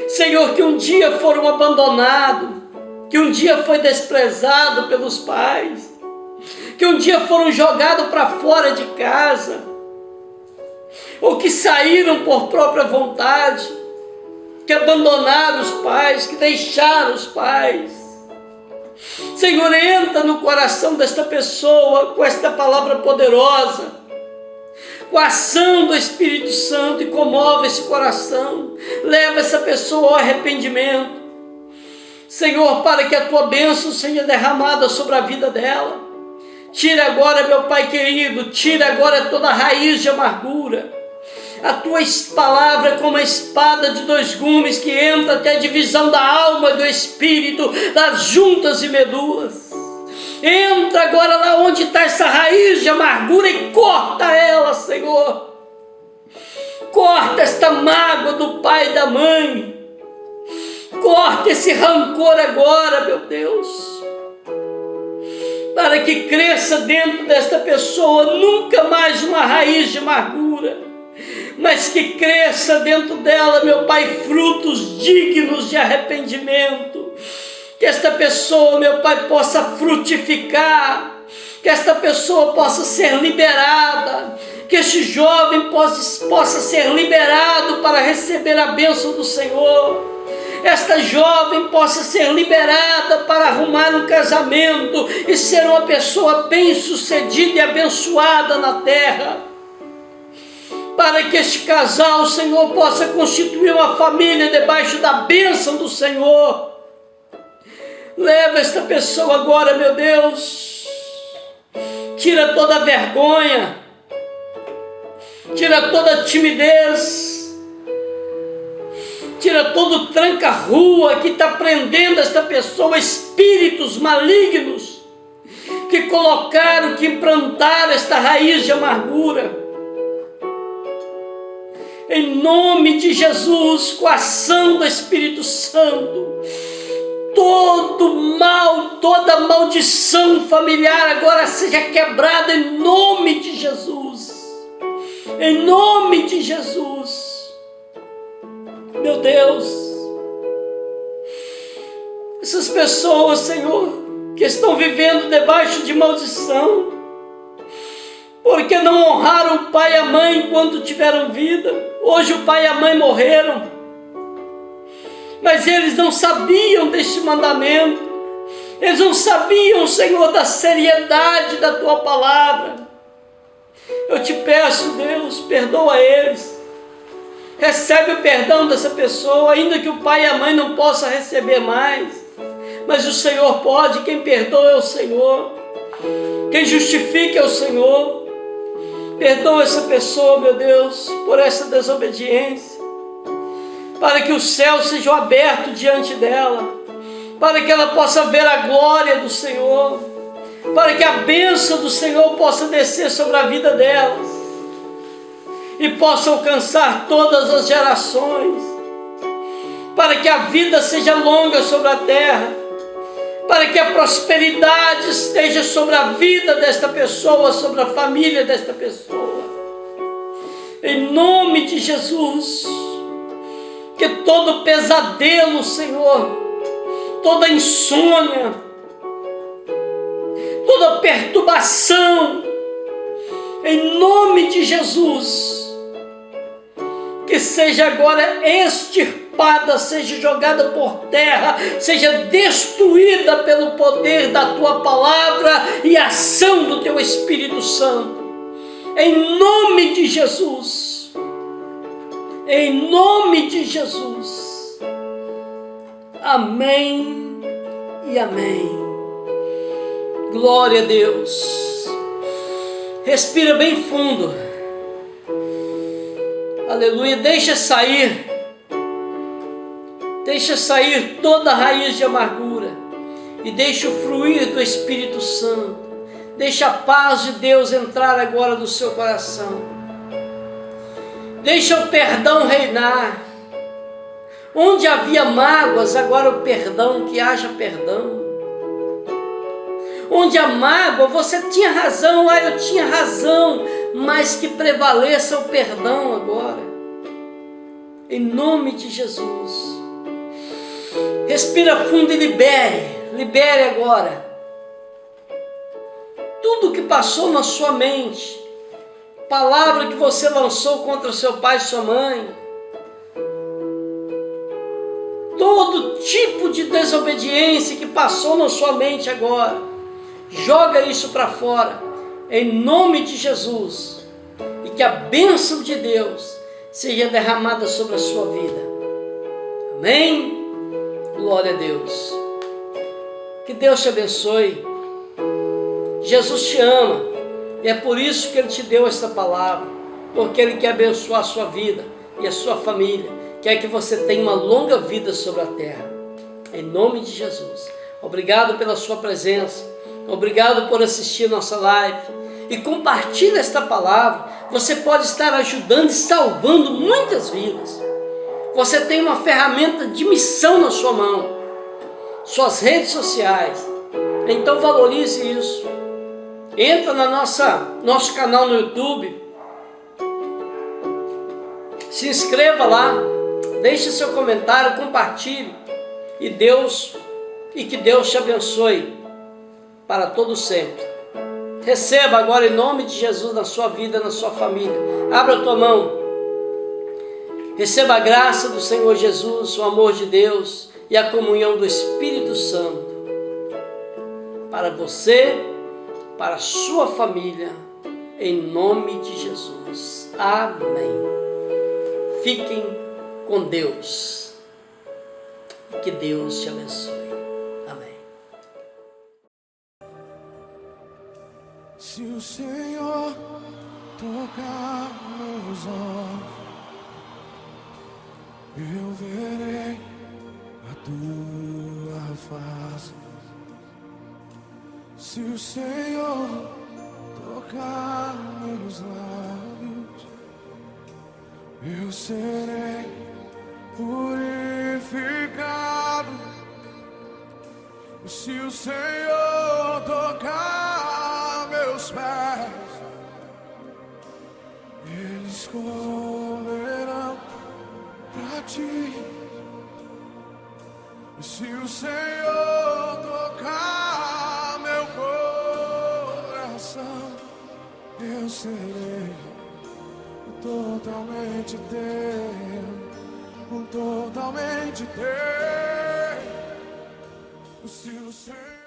Speaker 2: Senhor, que um dia foram abandonados, que um dia foi desprezado pelos pais, que um dia foram jogados para fora de casa, ou que saíram por própria vontade, que abandonaram os pais, que deixaram os pais. Senhor, entra no coração desta pessoa com esta palavra poderosa, com a ação do Espírito Santo, e comove esse coração, leva essa pessoa ao arrependimento, Senhor, para que a Tua bênção seja derramada sobre a vida dela. Tira agora, meu Pai querido, tira agora toda a raiz de amargura. A Tua palavra é como uma espada de 2 gumes que entra até a divisão da alma e do espírito, das juntas e medulas. Entra agora lá onde está essa raiz de amargura e corta ela, Senhor. Corta esta mágoa do pai e da mãe. Corta esse rancor agora, meu Deus, para que cresça dentro desta pessoa nunca mais uma raiz de amargura, mas que cresça dentro dela, meu Pai, frutos dignos de arrependimento. Que esta pessoa, meu Pai, possa frutificar, que esta pessoa possa ser liberada, que este jovem possa ser liberado para receber a bênção do Senhor. Esta jovem possa ser liberada para arrumar um casamento e ser uma pessoa bem-sucedida e abençoada na terra. Para que este casal, Senhor, possa constituir uma família debaixo da bênção do Senhor. Leva esta pessoa agora, meu Deus, tira toda a vergonha, tira toda a timidez, tira todo o tranca-rua que está prendendo esta pessoa, espíritos malignos que colocaram, que implantaram esta raiz de amargura. Em nome de Jesus, com a ação do Espírito Santo, todo mal, toda maldição familiar agora seja quebrada em nome de Jesus. Em nome de Jesus. Meu Deus, essas pessoas, Senhor, que estão vivendo debaixo de maldição, porque não honraram o pai e a mãe enquanto tiveram vida. Hoje o pai e a mãe morreram, mas eles não sabiam deste mandamento, eles não sabiam, Senhor, da seriedade da Tua palavra. Eu te peço, Deus, perdoa eles, recebe o perdão dessa pessoa, ainda que o pai e a mãe não possam receber mais, mas o Senhor pode. Quem perdoa é o Senhor, quem justifica é o Senhor. Perdoa essa pessoa, meu Deus, por essa desobediência, para que os céus sejam abertos diante dela, para que ela possa ver a glória do Senhor, para que a bênção do Senhor possa descer sobre a vida delas e possa alcançar todas as gerações, para que a vida seja longa sobre a terra, para que a prosperidade esteja sobre a vida desta pessoa, sobre a família desta pessoa. Em nome de Jesus, que todo pesadelo, Senhor, toda insônia, toda perturbação, em nome de Jesus, que seja agora extirpada, seja jogada por terra, seja destruída pelo poder da Tua palavra e ação do Teu Espírito Santo. Em nome de Jesus. Em nome de Jesus. Amém e amém. Glória a Deus. Respira bem fundo. Aleluia. Deixa sair toda a raiz de amargura e deixa o fluir do Espírito Santo. Deixa a paz de Deus entrar agora no seu coração. Deixa o perdão reinar. Onde havia mágoas, agora o perdão, que haja perdão. Onde a mágoa, você tinha razão, eu tinha razão, mas que prevaleça o perdão agora. Em nome de Jesus. Respira fundo e libere agora. Tudo que passou na sua mente, palavra que você lançou contra seu pai e sua mãe, todo tipo de desobediência que passou na sua mente agora, joga isso para fora, em nome de Jesus, e que a bênção de Deus seja derramada sobre a sua vida. Amém? Glória a Deus. Que Deus te abençoe. Jesus te ama, e é por isso que Ele te deu esta palavra, porque Ele quer abençoar a sua vida e a sua família, quer que você tenha uma longa vida sobre a terra. Em nome de Jesus. Obrigado pela sua presença. Obrigado por assistir nossa live. E compartilhe esta palavra. Você pode estar ajudando e salvando muitas vidas. Você tem uma ferramenta de missão na sua mão. Suas redes sociais. Então valorize isso. Entra na nosso canal no YouTube. Se inscreva lá. Deixe seu comentário, compartilhe. E que Deus te abençoe para todo sempre. Receba agora em nome de Jesus na sua vida, na sua família. Abra a tua mão. Receba a graça do Senhor Jesus, o amor de Deus e a comunhão do Espírito Santo para você, para a sua família, em nome de Jesus. Amém. Fiquem com Deus. Que Deus te abençoe. Amém.
Speaker 3: Se o Senhor tocar meus olhos, eu verei a tua face. Se o Senhor tocar meus lábios, eu serei purificado. Se o Senhor tocar meus pés, eles correrão pra ti. Se o Senhor tocar meu coração, eu serei totalmente teu, totalmente teu. Se o Senhor